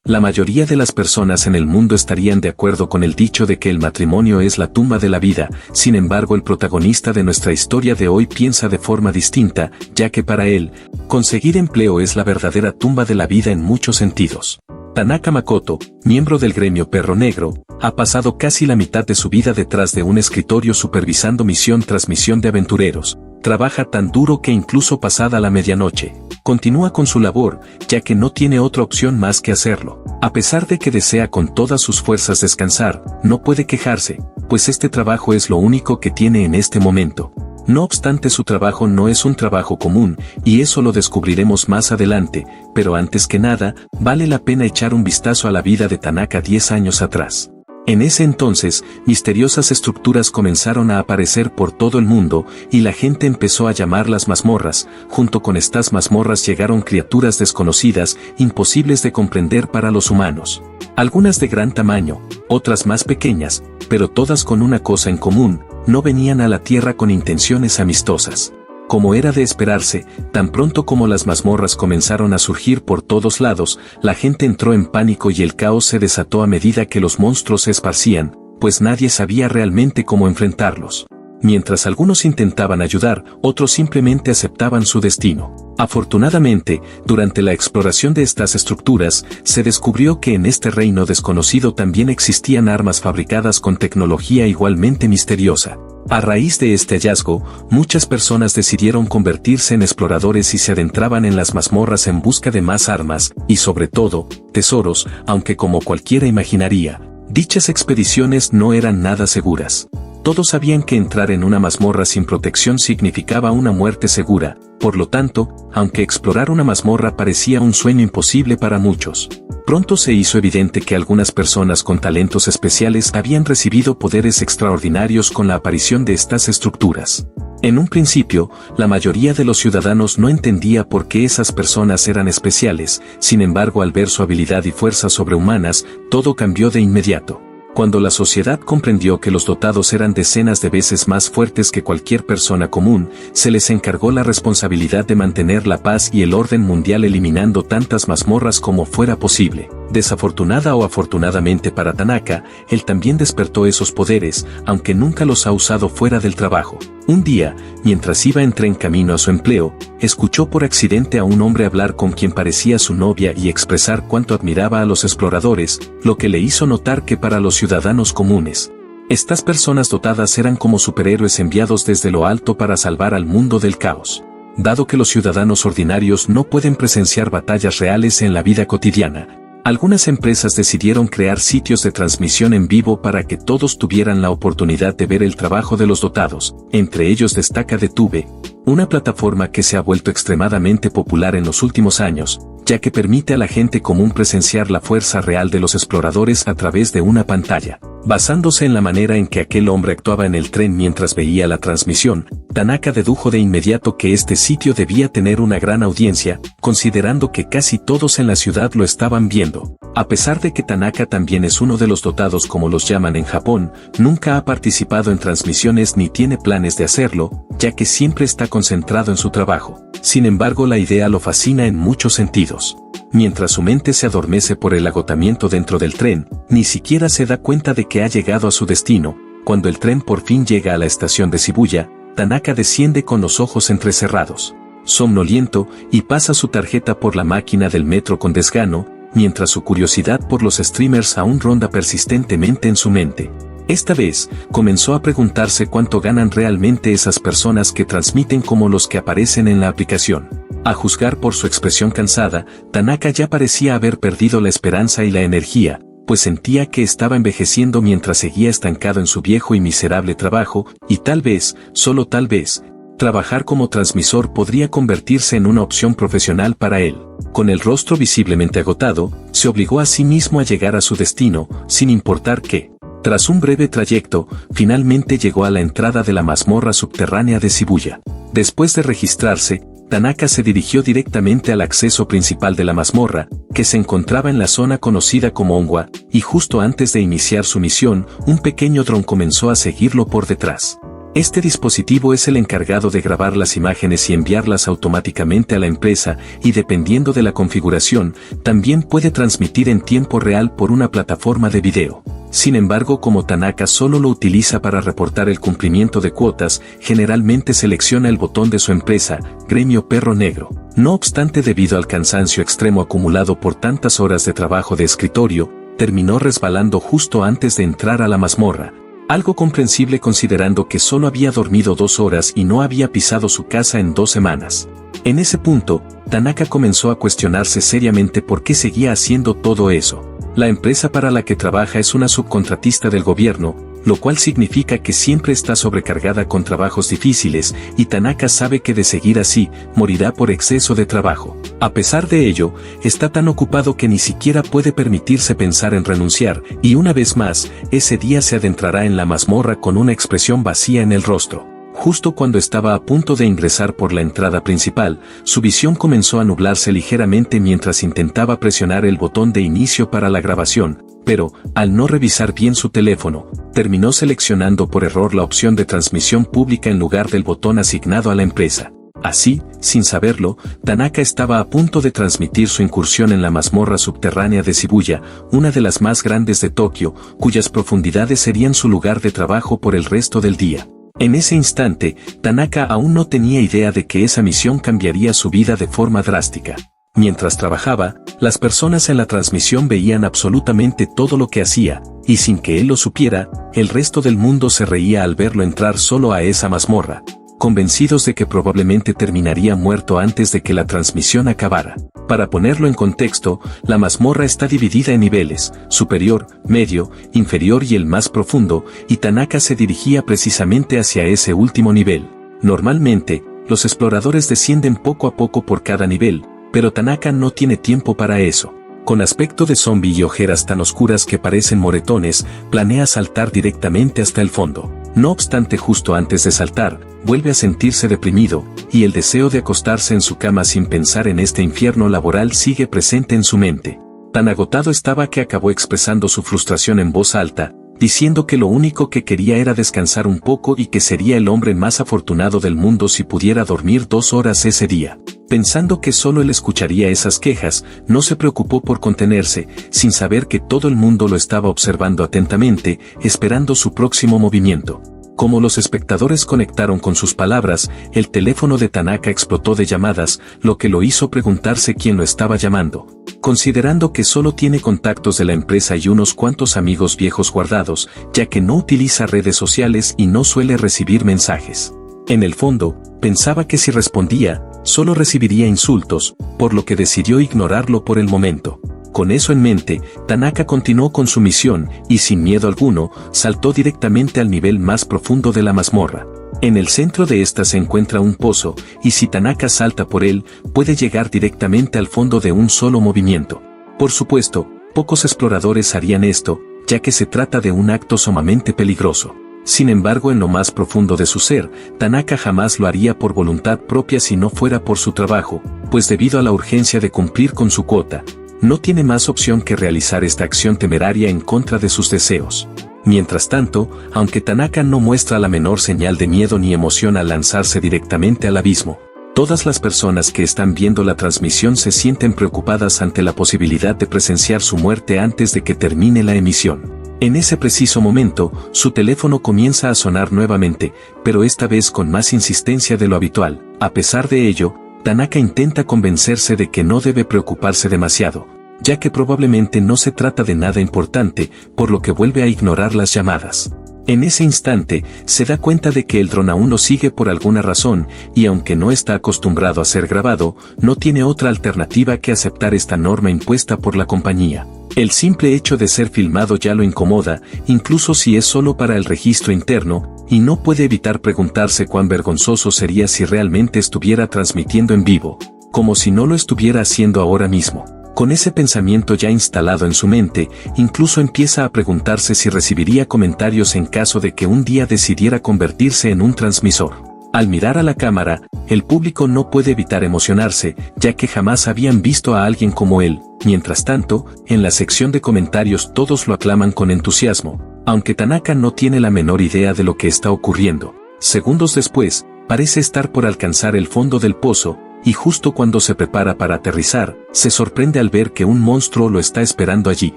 La mayoría de las personas en el mundo estarían de acuerdo con el dicho de que el matrimonio es la tumba de la vida. Sin embargo, el protagonista de nuestra historia de hoy piensa de forma distinta, ya que para él, conseguir empleo es la verdadera tumba de la vida en muchos sentidos. Tanaka Makoto, miembro del gremio Perro Negro, ha pasado casi la mitad de su vida detrás de un escritorio supervisando misión tras misión de aventureros. Trabaja tan duro que incluso pasada la medianoche, continúa con su labor, ya que no tiene otra opción más que hacerlo. A pesar de que desea con todas sus fuerzas descansar, no puede quejarse, pues este trabajo es lo único que tiene en este momento. No obstante, su trabajo no es un trabajo común, y eso lo descubriremos más adelante, pero antes que nada, vale la pena echar un vistazo a la vida de Tanaka 10 años atrás. En ese entonces, misteriosas estructuras comenzaron a aparecer por todo el mundo, y la gente empezó a llamarlas mazmorras. Junto con estas mazmorras llegaron criaturas desconocidas, imposibles de comprender para los humanos. Algunas de gran tamaño, otras más pequeñas, pero todas con una cosa en común: no venían a la Tierra con intenciones amistosas. Como era de esperarse, tan pronto como las mazmorras comenzaron a surgir por todos lados, la gente entró en pánico y el caos se desató a medida que los monstruos se esparcían, pues nadie sabía realmente cómo enfrentarlos. Mientras algunos intentaban ayudar, otros simplemente aceptaban su destino. Afortunadamente, durante la exploración de estas estructuras, se descubrió que en este reino desconocido también existían armas fabricadas con tecnología igualmente misteriosa. A raíz de este hallazgo, muchas personas decidieron convertirse en exploradores y se adentraban en las mazmorras en busca de más armas, y sobre todo, tesoros, aunque como cualquiera imaginaría, dichas expediciones no eran nada seguras. Todos sabían que entrar en una mazmorra sin protección significaba una muerte segura, por lo tanto, aunque explorar una mazmorra parecía un sueño imposible para muchos, pronto se hizo evidente que algunas personas con talentos especiales habían recibido poderes extraordinarios con la aparición de estas estructuras. En un principio, la mayoría de los ciudadanos no entendía por qué esas personas eran especiales. Sin embargo, al ver su habilidad y fuerza sobrehumanas, todo cambió de inmediato. Cuando la sociedad comprendió que los dotados eran decenas de veces más fuertes que cualquier persona común, se les encargó la responsabilidad de mantener la paz y el orden mundial eliminando tantas mazmorras como fuera posible. Desafortunada o afortunadamente para Tanaka, él también despertó esos poderes, aunque nunca los ha usado fuera del trabajo. Un día, mientras iba en tren camino a su empleo, escuchó por accidente a un hombre hablar con quien parecía su novia y expresar cuánto admiraba a los exploradores, lo que le hizo notar que para los ciudadanos comunes, estas personas dotadas eran como superhéroes enviados desde lo alto para salvar al mundo del caos. Dado que los ciudadanos ordinarios no pueden presenciar batallas reales en la vida cotidiana, algunas empresas decidieron crear sitios de transmisión en vivo para que todos tuvieran la oportunidad de ver el trabajo de los dotados. Entre ellos destaca DTube, una plataforma que se ha vuelto extremadamente popular en los últimos años, ya que permite a la gente común presenciar la fuerza real de los exploradores a través de una pantalla. Basándose en la manera en que aquel hombre actuaba en el tren mientras veía la transmisión, Tanaka dedujo de inmediato que este sitio debía tener una gran audiencia, considerando que casi todos en la ciudad lo estaban viendo. A pesar de que Tanaka también es uno de los dotados como los llaman en Japón, nunca ha participado en transmisiones ni tiene planes de hacerlo, ya que siempre está concentrado en su trabajo. Sin embargo, la idea lo fascina en muchos sentidos. Mientras su mente se adormece por el agotamiento dentro del tren, ni siquiera se da cuenta de que ha llegado a su destino. Cuando el tren por fin llega a la estación de Shibuya, Tanaka desciende con los ojos entrecerrados, somnoliento, y pasa su tarjeta por la máquina del metro con desgano, mientras su curiosidad por los streamers aún ronda persistentemente en su mente. Esta vez, comenzó a preguntarse cuánto ganan realmente esas personas que transmiten como los que aparecen en la aplicación. A juzgar por su expresión cansada, Tanaka ya parecía haber perdido la esperanza y la energía, pues sentía que estaba envejeciendo mientras seguía estancado en su viejo y miserable trabajo, y tal vez, solo tal vez, trabajar como transmisor podría convertirse en una opción profesional para él. Con el rostro visiblemente agotado, se obligó a sí mismo a llegar a su destino, sin importar qué. Tras un breve trayecto, finalmente llegó a la entrada de la mazmorra subterránea de Shibuya. Después de registrarse, Tanaka se dirigió directamente al acceso principal de la mazmorra, que se encontraba en la zona conocida como Onwa, y justo antes de iniciar su misión, un pequeño dron comenzó a seguirlo por detrás. Este dispositivo es el encargado de grabar las imágenes y enviarlas automáticamente a la empresa y dependiendo de la configuración, también puede transmitir en tiempo real por una plataforma de video. Sin embargo, como Tanaka solo lo utiliza para reportar el cumplimiento de cuotas, generalmente selecciona el botón de su empresa, Gremio Perro Negro. No obstante, debido al cansancio extremo acumulado por tantas horas de trabajo de escritorio, terminó resbalando justo antes de entrar a la mazmorra. Algo comprensible considerando que solo había dormido 2 horas y no había pisado su casa en 2 semanas. En ese punto, Tanaka comenzó a cuestionarse seriamente por qué seguía haciendo todo eso. La empresa para la que trabaja es una subcontratista del gobierno, lo cual significa que siempre está sobrecargada con trabajos difíciles, y Tanaka sabe que de seguir así, morirá por exceso de trabajo. A pesar de ello, está tan ocupado que ni siquiera puede permitirse pensar en renunciar, y una vez más, ese día se adentrará en la mazmorra con una expresión vacía en el rostro. Justo cuando estaba a punto de ingresar por la entrada principal, su visión comenzó a nublarse ligeramente mientras intentaba presionar el botón de inicio para la grabación, pero, al no revisar bien su teléfono, terminó seleccionando por error la opción de transmisión pública en lugar del botón asignado a la empresa. Así, sin saberlo, Tanaka estaba a punto de transmitir su incursión en la mazmorra subterránea de Shibuya, una de las más grandes de Tokio, cuyas profundidades serían su lugar de trabajo por el resto del día. En ese instante, Tanaka aún no tenía idea de que esa misión cambiaría su vida de forma drástica. Mientras trabajaba, las personas en la transmisión veían absolutamente todo lo que hacía, y sin que él lo supiera, el resto del mundo se reía al verlo entrar solo a esa mazmorra, convencidos de que probablemente terminaría muerto antes de que la transmisión acabara. Para ponerlo en contexto, la mazmorra está dividida en niveles, superior, medio, inferior y el más profundo, y Tanaka se dirigía precisamente hacia ese último nivel. Normalmente, los exploradores descienden poco a poco por cada nivel, pero Tanaka no tiene tiempo para eso. Con aspecto de zombi y ojeras tan oscuras que parecen moretones, planea saltar directamente hasta el fondo. No obstante, justo antes de saltar, vuelve a sentirse deprimido, y el deseo de acostarse en su cama sin pensar en este infierno laboral sigue presente en su mente. Tan agotado estaba que acabó expresando su frustración en voz alta, diciendo que lo único que quería era descansar un poco y que sería el hombre más afortunado del mundo si pudiera dormir 2 horas ese día. Pensando que solo él escucharía esas quejas, no se preocupó por contenerse, sin saber que todo el mundo lo estaba observando atentamente, esperando su próximo movimiento. Como los espectadores conectaron con sus palabras, el teléfono de Tanaka explotó de llamadas, lo que lo hizo preguntarse quién lo estaba llamando. Considerando que solo tiene contactos de la empresa y unos cuantos amigos viejos guardados, ya que no utiliza redes sociales y no suele recibir mensajes. En el fondo, pensaba que si respondía, solo recibiría insultos, por lo que decidió ignorarlo por el momento. Con eso en mente, Tanaka continuó con su misión, y sin miedo alguno, saltó directamente al nivel más profundo de la mazmorra. En el centro de esta se encuentra un pozo, y si Tanaka salta por él, puede llegar directamente al fondo de un solo movimiento. Por supuesto, pocos exploradores harían esto, ya que se trata de un acto sumamente peligroso. Sin embargo, en lo más profundo de su ser, Tanaka jamás lo haría por voluntad propia si no fuera por su trabajo, pues debido a la urgencia de cumplir con su cuota, no tiene más opción que realizar esta acción temeraria en contra de sus deseos. Mientras tanto, aunque Tanaka no muestra la menor señal de miedo ni emoción al lanzarse directamente al abismo, todas las personas que están viendo la transmisión se sienten preocupadas ante la posibilidad de presenciar su muerte antes de que termine la emisión. En ese preciso momento, su teléfono comienza a sonar nuevamente, pero esta vez con más insistencia de lo habitual. A pesar de ello, Tanaka intenta convencerse de que no debe preocuparse demasiado, ya que probablemente no se trata de nada importante, por lo que vuelve a ignorar las llamadas. En ese instante, se da cuenta de que el dron aún lo sigue por alguna razón, y aunque no está acostumbrado a ser grabado, no tiene otra alternativa que aceptar esta norma impuesta por la compañía. El simple hecho de ser filmado ya lo incomoda, incluso si es solo para el registro interno, y no puede evitar preguntarse cuán vergonzoso sería si realmente estuviera transmitiendo en vivo, como si no lo estuviera haciendo ahora mismo. Con ese pensamiento ya instalado en su mente, incluso empieza a preguntarse si recibiría comentarios en caso de que un día decidiera convertirse en un transmisor. Al mirar a la cámara, el público no puede evitar emocionarse, ya que jamás habían visto a alguien como él. Mientras tanto, en la sección de comentarios todos lo aclaman con entusiasmo, aunque Tanaka no tiene la menor idea de lo que está ocurriendo. Segundos después, parece estar por alcanzar el fondo del pozo, y justo cuando se prepara para aterrizar, se sorprende al ver que un monstruo lo está esperando allí.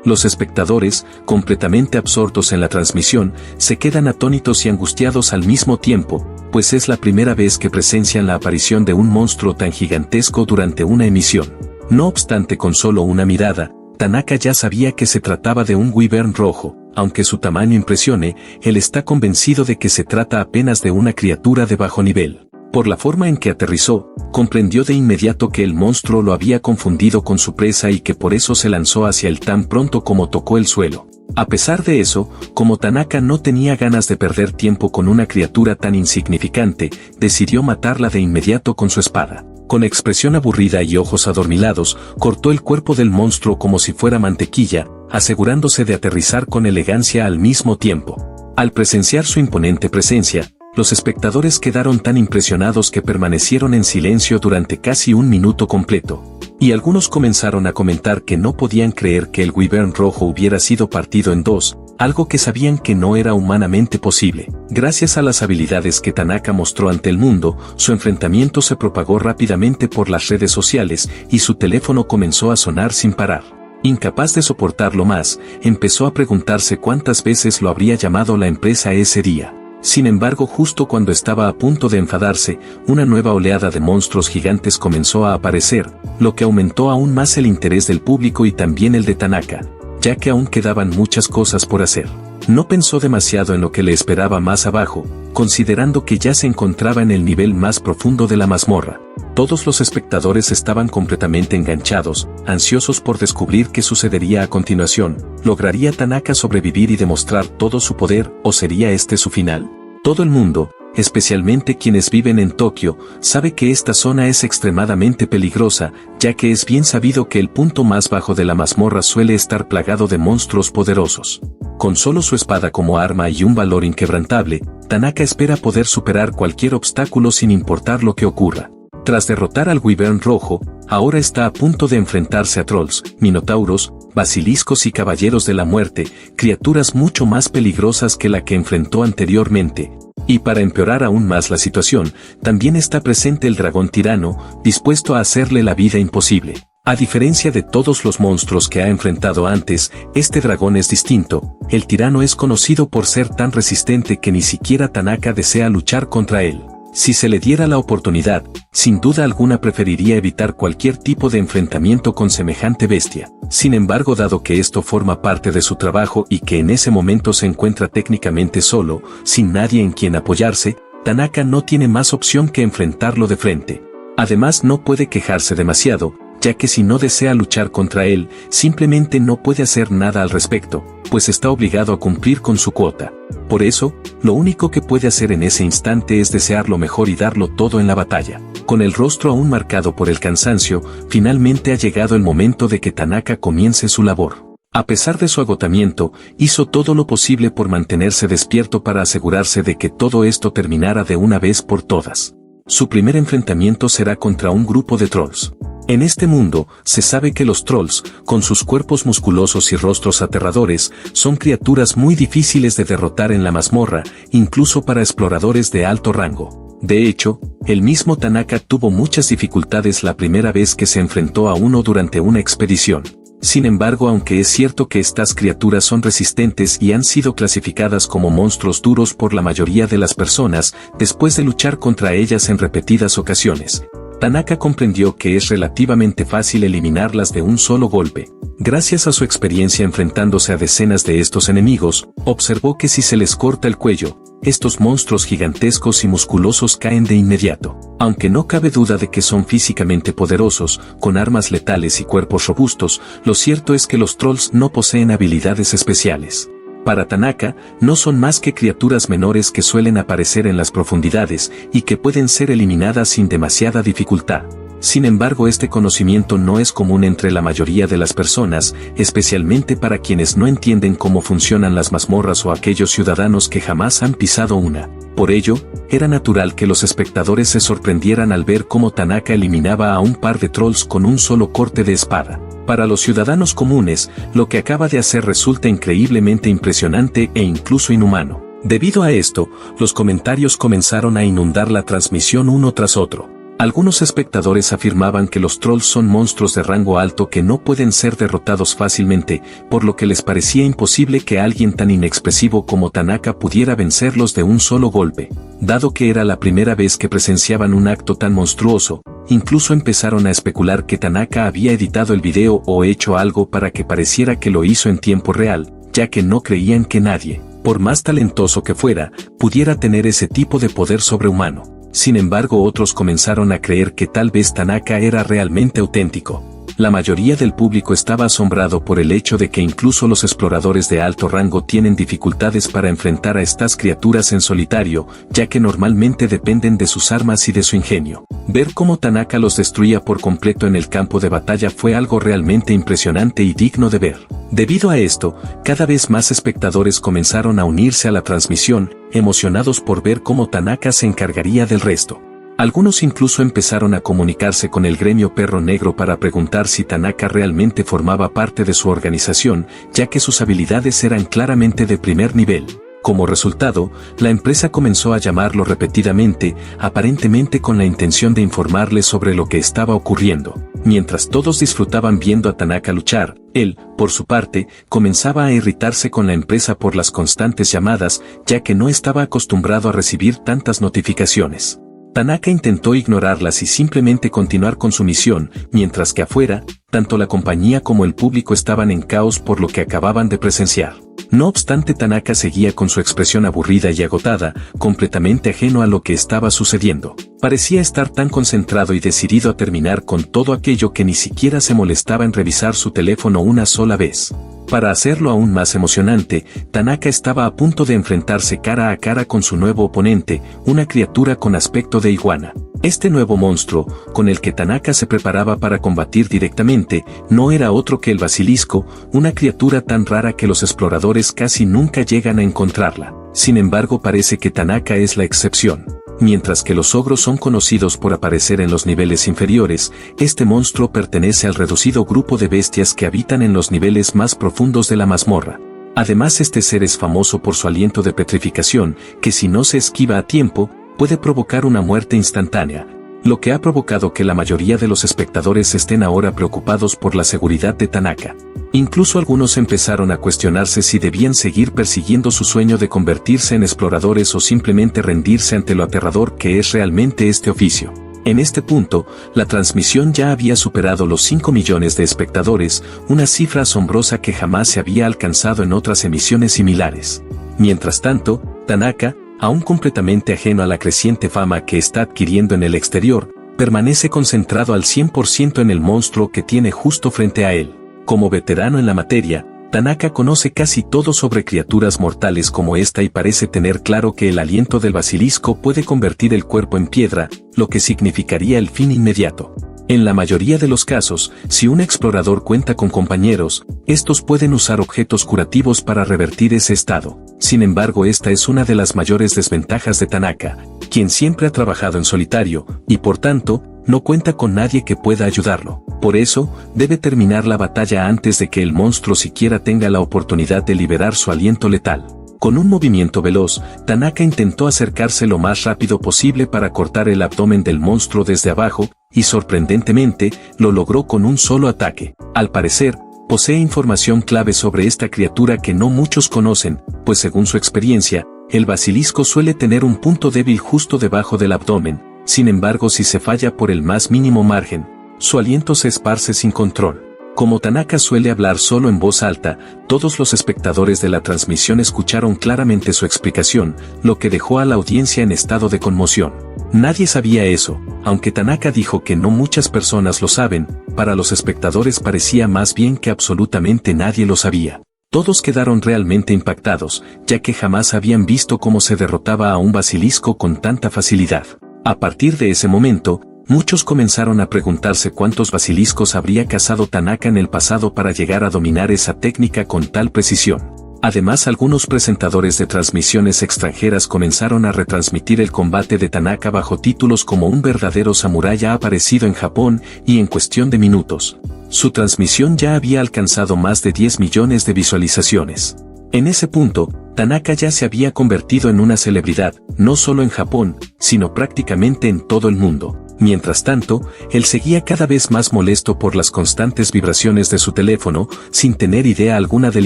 Los espectadores, completamente absortos en la transmisión, se quedan atónitos y angustiados al mismo tiempo, pues es la primera vez que presencian la aparición de un monstruo tan gigantesco durante una emisión. No obstante, con solo una mirada, Tanaka ya sabía que se trataba de un wyvern rojo. Aunque su tamaño impresione, él está convencido de que se trata apenas de una criatura de bajo nivel. Por la forma en que aterrizó, comprendió de inmediato que el monstruo lo había confundido con su presa y que por eso se lanzó hacia él tan pronto como tocó el suelo. A pesar de eso, como Tanaka no tenía ganas de perder tiempo con una criatura tan insignificante, decidió matarla de inmediato con su espada. Con expresión aburrida y ojos adormilados, cortó el cuerpo del monstruo como si fuera mantequilla, asegurándose de aterrizar con elegancia al mismo tiempo. Al presenciar su imponente presencia, los espectadores quedaron tan impresionados que permanecieron en silencio durante casi un minuto completo. Y algunos comenzaron a comentar que no podían creer que el wyvern rojo hubiera sido partido en dos, algo que sabían que no era humanamente posible. Gracias a las habilidades que Tanaka mostró ante el mundo, su enfrentamiento se propagó rápidamente por las redes sociales y su teléfono comenzó a sonar sin parar. Incapaz de soportarlo más, empezó a preguntarse cuántas veces lo habría llamado la empresa ese día. Sin embargo, justo cuando estaba a punto de enfadarse, una nueva oleada de monstruos gigantes comenzó a aparecer, lo que aumentó aún más el interés del público y también el de Tanaka, ya que aún quedaban muchas cosas por hacer. No pensó demasiado en lo que le esperaba más abajo, considerando que ya se encontraba en el nivel más profundo de la mazmorra. Todos los espectadores estaban completamente enganchados, ansiosos por descubrir qué sucedería a continuación. ¿Lograría Tanaka sobrevivir y demostrar todo su poder, o sería este su final? Todo el mundo, especialmente quienes viven en Tokio, sabe que esta zona es extremadamente peligrosa, ya que es bien sabido que el punto más bajo de la mazmorra suele estar plagado de monstruos poderosos. Con solo su espada como arma y un valor inquebrantable, Tanaka espera poder superar cualquier obstáculo sin importar lo que ocurra. Tras derrotar al wyvern rojo, ahora está a punto de enfrentarse a trolls, minotauros, basiliscos y caballeros de la muerte, criaturas mucho más peligrosas que la que enfrentó anteriormente. Y para empeorar aún más la situación, también está presente el dragón tirano, dispuesto a hacerle la vida imposible. A diferencia de todos los monstruos que ha enfrentado antes, este dragón es distinto. El tirano es conocido por ser tan resistente que ni siquiera Tanaka desea luchar contra él. Si se le diera la oportunidad, sin duda alguna preferiría evitar cualquier tipo de enfrentamiento con semejante bestia. Sin embargo, dado que esto forma parte de su trabajo y que en ese momento se encuentra técnicamente solo, sin nadie en quien apoyarse, Tanaka no tiene más opción que enfrentarlo de frente. Además, no puede quejarse demasiado, ya que si no desea luchar contra él, simplemente no puede hacer nada al respecto, pues está obligado a cumplir con su cuota. Por eso, lo único que puede hacer en ese instante es desear lo mejor y darlo todo en la batalla. Con el rostro aún marcado por el cansancio, finalmente ha llegado el momento de que Tanaka comience su labor. A pesar de su agotamiento, hizo todo lo posible por mantenerse despierto para asegurarse de que todo esto terminara de una vez por todas. Su primer enfrentamiento será contra un grupo de trolls. En este mundo, se sabe que los trolls, con sus cuerpos musculosos y rostros aterradores, son criaturas muy difíciles de derrotar en la mazmorra, incluso para exploradores de alto rango. De hecho, el mismo Tanaka tuvo muchas dificultades la primera vez que se enfrentó a uno durante una expedición. Sin embargo, aunque es cierto que estas criaturas son resistentes y han sido clasificadas como monstruos duros por la mayoría de las personas, después de luchar contra ellas en repetidas ocasiones, Tanaka comprendió que es relativamente fácil eliminarlas de un solo golpe. Gracias a su experiencia enfrentándose a decenas de estos enemigos, observó que si se les corta el cuello, estos monstruos gigantescos y musculosos caen de inmediato. Aunque no cabe duda de que son físicamente poderosos, con armas letales y cuerpos robustos, lo cierto es que los trolls no poseen habilidades especiales. Para Tanaka, no son más que criaturas menores que suelen aparecer en las profundidades y que pueden ser eliminadas sin demasiada dificultad. Sin embargo, este conocimiento no es común entre la mayoría de las personas, especialmente para quienes no entienden cómo funcionan las mazmorras o aquellos ciudadanos que jamás han pisado una. Por ello, era natural que los espectadores se sorprendieran al ver cómo Tanaka eliminaba a un par de trolls con un solo corte de espada. Para los ciudadanos comunes, lo que acaba de hacer resulta increíblemente impresionante e incluso inhumano. Debido a esto, los comentarios comenzaron a inundar la transmisión uno tras otro. Algunos espectadores afirmaban que los trolls son monstruos de rango alto que no pueden ser derrotados fácilmente, por lo que les parecía imposible que alguien tan inexpresivo como Tanaka pudiera vencerlos de un solo golpe. Dado que era la primera vez que presenciaban un acto tan monstruoso, incluso empezaron a especular que Tanaka había editado el video o hecho algo para que pareciera que lo hizo en tiempo real, ya que no creían que nadie, por más talentoso que fuera, pudiera tener ese tipo de poder sobrehumano. Sin embargo, otros comenzaron a creer que tal vez Tanaka era realmente auténtico. La mayoría del público estaba asombrado por el hecho de que incluso los exploradores de alto rango tienen dificultades para enfrentar a estas criaturas en solitario, ya que normalmente dependen de sus armas y de su ingenio. Ver cómo Tanaka los destruía por completo en el campo de batalla fue algo realmente impresionante y digno de ver. Debido a esto, cada vez más espectadores comenzaron a unirse a la transmisión, emocionados por ver cómo Tanaka se encargaría del resto. Algunos incluso empezaron a comunicarse con el gremio Perro Negro para preguntar si Tanaka realmente formaba parte de su organización, ya que sus habilidades eran claramente de primer nivel. Como resultado, la empresa comenzó a llamarlo repetidamente, aparentemente con la intención de informarles sobre lo que estaba ocurriendo. Mientras todos disfrutaban viendo a Tanaka luchar, él, por su parte, comenzaba a irritarse con la empresa por las constantes llamadas, ya que no estaba acostumbrado a recibir tantas notificaciones. Tanaka intentó ignorarlas y simplemente continuar con su misión, mientras que afuera, tanto la compañía como el público estaban en caos por lo que acababan de presenciar. No obstante, Tanaka seguía con su expresión aburrida y agotada, completamente ajeno a lo que estaba sucediendo. Parecía estar tan concentrado y decidido a terminar con todo aquello que ni siquiera se molestaba en revisar su teléfono una sola vez. Para hacerlo aún más emocionante, Tanaka estaba a punto de enfrentarse cara a cara con su nuevo oponente, una criatura con aspecto de iguana. Este nuevo monstruo, con el que Tanaka se preparaba para combatir directamente, no era otro que el basilisco, una criatura tan rara que los exploradores casi nunca llegan a encontrarla. Sin embargo, parece que Tanaka es la excepción. Mientras que los ogros son conocidos por aparecer en los niveles inferiores, este monstruo pertenece al reducido grupo de bestias que habitan en los niveles más profundos de la mazmorra. Además, este ser es famoso por su aliento de petrificación, que si no se esquiva a tiempo, puede provocar una muerte instantánea, lo que ha provocado que la mayoría de los espectadores estén ahora preocupados por la seguridad de Tanaka. Incluso algunos empezaron a cuestionarse si debían seguir persiguiendo su sueño de convertirse en exploradores o simplemente rendirse ante lo aterrador que es realmente este oficio. En este punto, la transmisión ya había superado los 5 millones de espectadores, una cifra asombrosa que jamás se había alcanzado en otras emisiones similares. Mientras tanto, Tanaka, aún completamente ajeno a la creciente fama que está adquiriendo en el exterior, permanece concentrado al 100% en el monstruo que tiene justo frente a él. Como veterano en la materia, Tanaka conoce casi todo sobre criaturas mortales como esta y parece tener claro que el aliento del basilisco puede convertir el cuerpo en piedra, lo que significaría el fin inmediato. En la mayoría de los casos, si un explorador cuenta con compañeros, estos pueden usar objetos curativos para revertir ese estado. Sin embargo, esta es una de las mayores desventajas de Tanaka, quien siempre ha trabajado en solitario, y por tanto, no cuenta con nadie que pueda ayudarlo. Por eso, debe terminar la batalla antes de que el monstruo siquiera tenga la oportunidad de liberar su aliento letal. Con un movimiento veloz, Tanaka intentó acercarse lo más rápido posible para cortar el abdomen del monstruo desde abajo, y sorprendentemente, lo logró con un solo ataque. Al parecer, posee información clave sobre esta criatura que no muchos conocen, pues según su experiencia, el basilisco suele tener un punto débil justo debajo del abdomen. Sin embargo, si se falla por el más mínimo margen, su aliento se esparce sin control. Como Tanaka suele hablar solo en voz alta, todos los espectadores de la transmisión escucharon claramente su explicación, lo que dejó a la audiencia en estado de conmoción. Nadie sabía eso, aunque Tanaka dijo que no muchas personas lo saben, para los espectadores parecía más bien que absolutamente nadie lo sabía. Todos quedaron realmente impactados, ya que jamás habían visto cómo se derrotaba a un basilisco con tanta facilidad. A partir de ese momento, muchos comenzaron a preguntarse cuántos basiliscos habría cazado Tanaka en el pasado para llegar a dominar esa técnica con tal precisión. Además, algunos presentadores de transmisiones extranjeras comenzaron a retransmitir el combate de Tanaka bajo títulos como un verdadero samurái ha aparecido en Japón, y en cuestión de minutos, su transmisión ya había alcanzado más de 10 millones de visualizaciones. En ese punto, Tanaka ya se había convertido en una celebridad, no solo en Japón, sino prácticamente en todo el mundo. Mientras tanto, él seguía cada vez más molesto por las constantes vibraciones de su teléfono, sin tener idea alguna del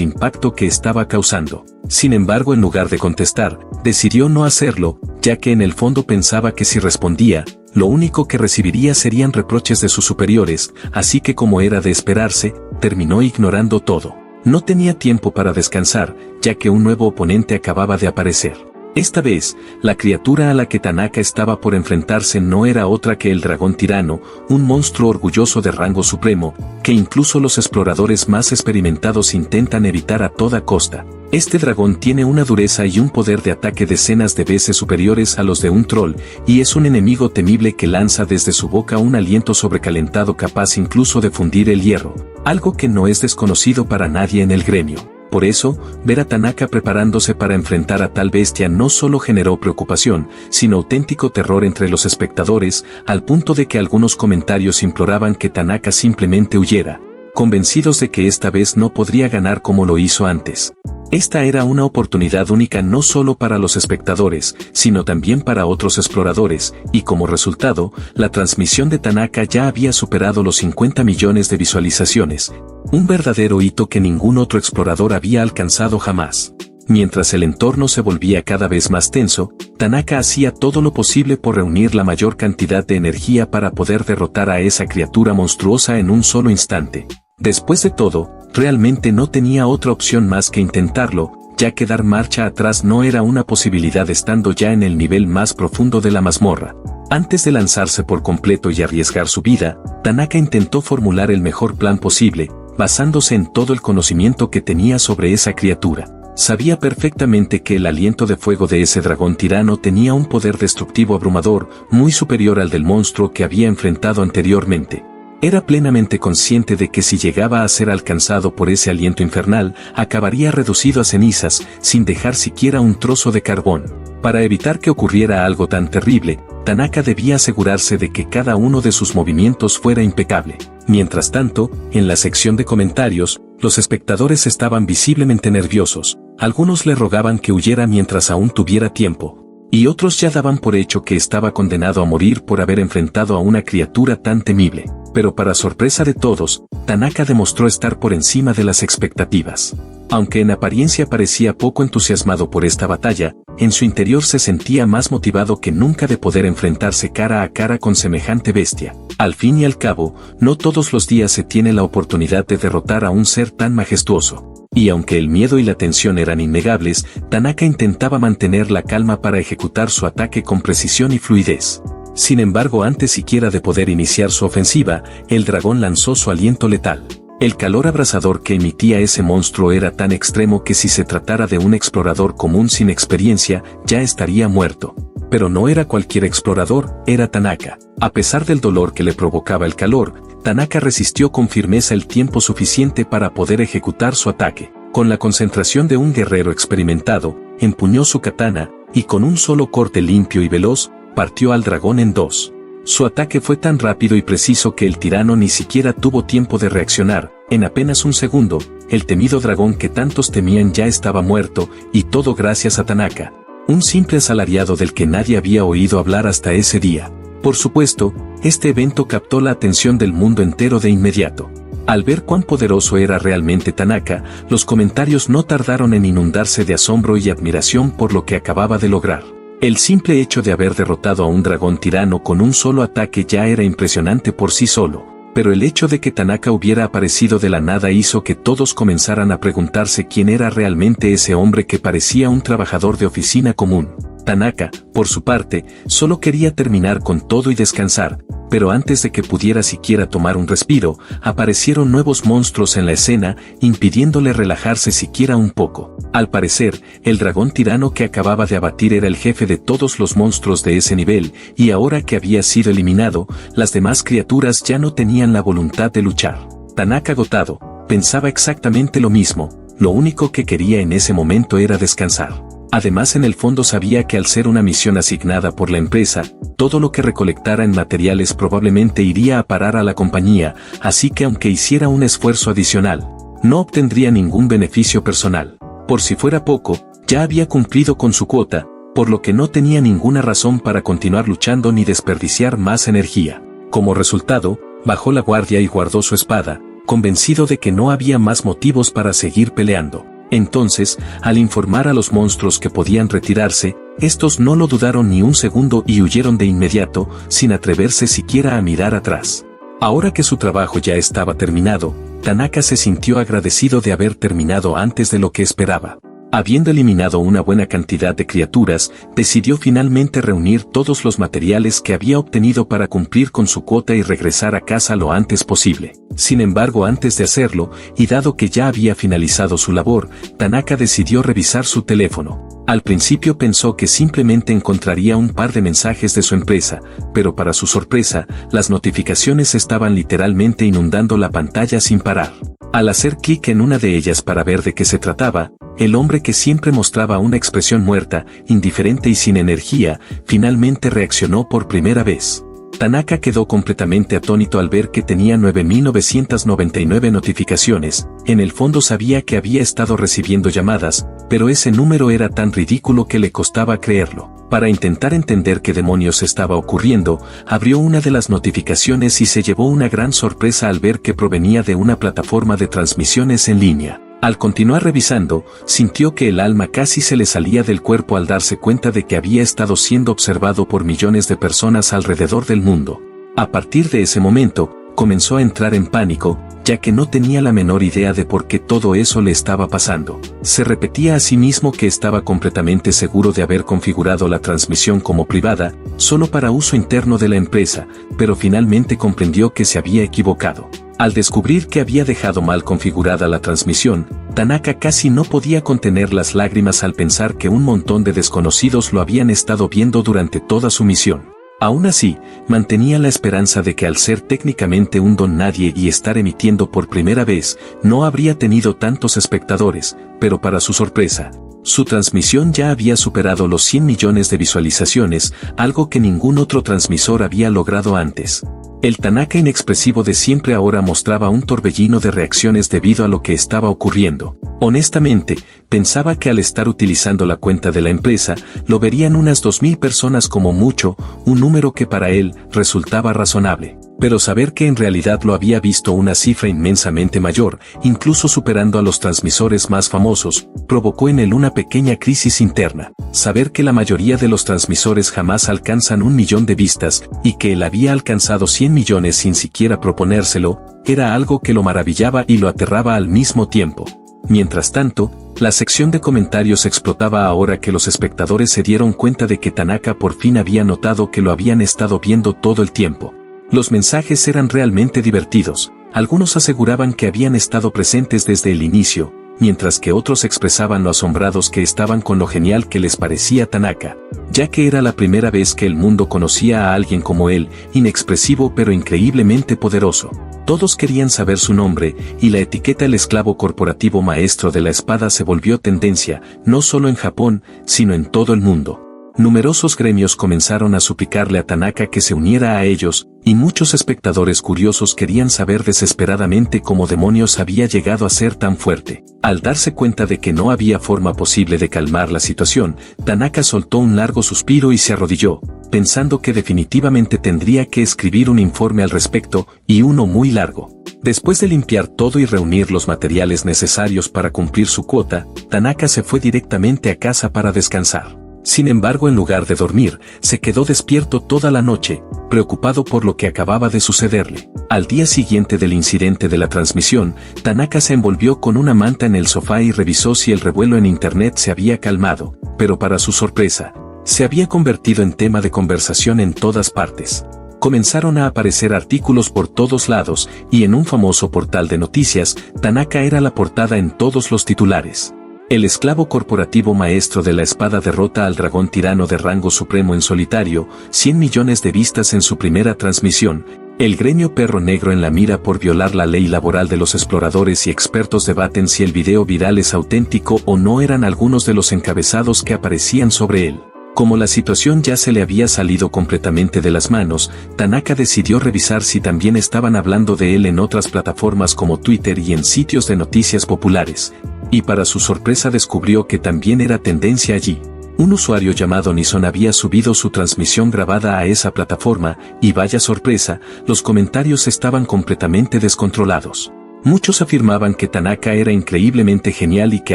impacto que estaba causando. Sin embargo, en lugar de contestar, decidió no hacerlo, ya que en el fondo pensaba que si respondía, lo único que recibiría serían reproches de sus superiores, así que como era de esperarse, terminó ignorando todo. No tenía tiempo para descansar, ya que un nuevo oponente acababa de aparecer. Esta vez, la criatura a la que Tanaka estaba por enfrentarse no era otra que el dragón tirano, un monstruo orgulloso de rango supremo, que incluso los exploradores más experimentados intentan evitar a toda costa. Este dragón tiene una dureza y un poder de ataque decenas de veces superiores a los de un troll, y es un enemigo temible que lanza desde su boca un aliento sobrecalentado capaz incluso de fundir el hierro, algo que no es desconocido para nadie en el gremio. Por eso, ver a Tanaka preparándose para enfrentar a tal bestia no solo generó preocupación, sino auténtico terror entre los espectadores, al punto de que algunos comentarios imploraban que Tanaka simplemente huyera, convencidos de que esta vez no podría ganar como lo hizo antes. Esta era una oportunidad única no solo para los espectadores, sino también para otros exploradores, y como resultado, la transmisión de Tanaka ya había superado los 50 millones de visualizaciones, un verdadero hito que ningún otro explorador había alcanzado jamás. Mientras el entorno se volvía cada vez más tenso, Tanaka hacía todo lo posible por reunir la mayor cantidad de energía para poder derrotar a esa criatura monstruosa en un solo instante. Después de todo, realmente no tenía otra opción más que intentarlo, ya que dar marcha atrás no era una posibilidad estando ya en el nivel más profundo de la mazmorra. Antes de lanzarse por completo y arriesgar su vida, Tanaka intentó formular el mejor plan posible, basándose en todo el conocimiento que tenía sobre esa criatura. Sabía perfectamente que el aliento de fuego de ese dragón tirano tenía un poder destructivo abrumador, muy superior al del monstruo que había enfrentado anteriormente. Era plenamente consciente de que si llegaba a ser alcanzado por ese aliento infernal, acabaría reducido a cenizas, sin dejar siquiera un trozo de carbón. Para evitar que ocurriera algo tan terrible, Tanaka debía asegurarse de que cada uno de sus movimientos fuera impecable. Mientras tanto, en la sección de comentarios, los espectadores estaban visiblemente nerviosos. Algunos le rogaban que huyera mientras aún tuviera tiempo, y otros ya daban por hecho que estaba condenado a morir por haber enfrentado a una criatura tan temible. Pero para sorpresa de todos, Tanaka demostró estar por encima de las expectativas. Aunque en apariencia parecía poco entusiasmado por esta batalla, en su interior se sentía más motivado que nunca de poder enfrentarse cara a cara con semejante bestia. Al fin y al cabo, no todos los días se tiene la oportunidad de derrotar a un ser tan majestuoso. Y aunque el miedo y la tensión eran innegables, Tanaka intentaba mantener la calma para ejecutar su ataque con precisión y fluidez. Sin embargo, antes siquiera de poder iniciar su ofensiva, el dragón lanzó su aliento letal. El calor abrasador que emitía ese monstruo era tan extremo que si se tratara de un explorador común sin experiencia, ya estaría muerto. Pero no era cualquier explorador, era Tanaka. A pesar del dolor que le provocaba el calor, Tanaka resistió con firmeza el tiempo suficiente para poder ejecutar su ataque. Con la concentración de un guerrero experimentado, empuñó su katana, y con un solo corte limpio y veloz, partió al dragón en dos. Su ataque fue tan rápido y preciso que el tirano ni siquiera tuvo tiempo de reaccionar. En apenas un segundo, el temido dragón que tantos temían ya estaba muerto, y todo gracias a Tanaka, un simple asalariado del que nadie había oído hablar hasta ese día. Por supuesto, este evento captó la atención del mundo entero de inmediato. Al ver cuán poderoso era realmente Tanaka, los comentarios no tardaron en inundarse de asombro y admiración por lo que acababa de lograr. El simple hecho de haber derrotado a un dragón tirano con un solo ataque ya era impresionante por sí solo, pero el hecho de que Tanaka hubiera aparecido de la nada hizo que todos comenzaran a preguntarse quién era realmente ese hombre que parecía un trabajador de oficina común. Tanaka, por su parte, solo quería terminar con todo y descansar, pero antes de que pudiera siquiera tomar un respiro, aparecieron nuevos monstruos en la escena, impidiéndole relajarse siquiera un poco. Al parecer, el dragón tirano que acababa de abatir era el jefe de todos los monstruos de ese nivel, y ahora que había sido eliminado, las demás criaturas ya no tenían la voluntad de luchar. Tanaka, agotado, pensaba exactamente lo mismo, lo único que quería en ese momento era descansar. Además, en el fondo sabía que al ser una misión asignada por la empresa, todo lo que recolectara en materiales probablemente iría a parar a la compañía, así que aunque hiciera un esfuerzo adicional, no obtendría ningún beneficio personal. Por si fuera poco, Ya había cumplido con su cuota, por lo que no tenía ninguna razón para continuar luchando ni desperdiciar más energía. Como resultado, bajó la guardia y guardó su espada, convencido de que no había más motivos para seguir peleando. Entonces, al informar a los monstruos que podían retirarse, estos no lo dudaron ni un segundo y huyeron de inmediato, sin atreverse siquiera a mirar atrás. Ahora que su trabajo ya estaba terminado, Tanaka se sintió agradecido de haber terminado antes de lo que esperaba. Habiendo eliminado una buena cantidad de criaturas, decidió finalmente reunir todos los materiales que había obtenido para cumplir con su cuota y regresar a casa lo antes posible. Sin embargo, antes de hacerlo, y dado que ya había finalizado su labor, Tanaka decidió revisar su teléfono. Al principio pensó que simplemente encontraría un par de mensajes de su empresa, pero para su sorpresa, las notificaciones estaban literalmente inundando la pantalla sin parar. Al hacer clic en una de ellas para ver de qué se trataba, el hombre que siempre mostraba una expresión muerta, indiferente y sin energía, finalmente reaccionó por primera vez. Tanaka quedó completamente atónito al ver que tenía 9.999 notificaciones. En el fondo sabía que había estado recibiendo llamadas, pero ese número era tan ridículo que le costaba creerlo. Para intentar entender qué demonios estaba ocurriendo, abrió una de las notificaciones y se llevó una gran sorpresa al ver que provenía de una plataforma de transmisiones en línea. Al continuar revisando, sintió que el alma casi se le salía del cuerpo al darse cuenta de que había estado siendo observado por millones de personas alrededor del mundo. A partir de ese momento, comenzó a entrar en pánico, ya que no tenía la menor idea de por qué todo eso le estaba pasando. Se repetía a sí mismo que estaba completamente seguro de haber configurado la transmisión como privada, solo para uso interno de la empresa, pero finalmente comprendió que se había equivocado. Al descubrir que había dejado mal configurada la transmisión, Tanaka casi no podía contener las lágrimas al pensar que un montón de desconocidos lo habían estado viendo durante toda su misión. Aún así, mantenía la esperanza de que al ser técnicamente un don nadie y estar emitiendo por primera vez, no habría tenido tantos espectadores, pero para su sorpresa, su transmisión ya había superado los 100 millones de visualizaciones, algo que ningún otro transmisor había logrado antes. El Tanaka inexpresivo de siempre ahora mostraba un torbellino de reacciones debido a lo que estaba ocurriendo. Honestamente, pensaba que al estar utilizando la cuenta de la empresa, lo verían unas 2.000 personas como mucho, un número que para él resultaba razonable. Pero saber que en realidad lo había visto una cifra inmensamente mayor, incluso superando a los transmisores más famosos, provocó en él una pequeña crisis interna. Saber que la mayoría de los transmisores jamás alcanzan 1 millón de vistas, y que él había alcanzado 100 millones sin siquiera proponérselo, era algo que lo maravillaba y lo aterraba al mismo tiempo. Mientras tanto, la sección de comentarios explotaba ahora que los espectadores se dieron cuenta de que Tanaka por fin había notado que lo habían estado viendo todo el tiempo. Los mensajes eran realmente divertidos. Algunos aseguraban que habían estado presentes desde el inicio, mientras que otros expresaban lo asombrados que estaban con lo genial que les parecía Tanaka, ya que era la primera vez que el mundo conocía a alguien como él, inexpresivo pero increíblemente poderoso. Todos querían saber su nombre, y la etiqueta el esclavo corporativo maestro de la espada se volvió tendencia, no solo en Japón, sino en todo el mundo. Numerosos gremios comenzaron a suplicarle a Tanaka que se uniera a ellos, y muchos espectadores curiosos querían saber desesperadamente cómo demonios había llegado a ser tan fuerte. Al darse cuenta de que no había forma posible de calmar la situación, Tanaka soltó un largo suspiro y se arrodilló, pensando que definitivamente tendría que escribir un informe al respecto, y uno muy largo. Después de limpiar todo y reunir los materiales necesarios para cumplir su cuota, Tanaka se fue directamente a casa para descansar. Sin embargo, en lugar de dormir, se quedó despierto toda la noche, preocupado por lo que acababa de sucederle. Al día siguiente del incidente de la transmisión, Tanaka se envolvió con una manta en el sofá y revisó si el revuelo en internet se había calmado, pero para su sorpresa, se había convertido en tema de conversación en todas partes. Comenzaron a aparecer artículos por todos lados, y en un famoso portal de noticias, Tanaka era la portada en todos los titulares. El esclavo corporativo maestro de la espada derrota al dragón tirano de rango supremo en solitario, 100 millones de vistas en su primera transmisión. El gremio perro negro en la mira por violar la ley laboral de los exploradores y expertos debaten si el video viral es auténtico o no eran algunos de los encabezados que aparecían sobre él. Como la situación ya se le había salido completamente de las manos, Tanaka decidió revisar si también estaban hablando de él en otras plataformas como Twitter y en sitios de noticias populares, y para su sorpresa descubrió que también era tendencia allí. Un usuario llamado Nison había subido su transmisión grabada a esa plataforma, y vaya sorpresa, los comentarios estaban completamente descontrolados. Muchos afirmaban que Tanaka era increíblemente genial y que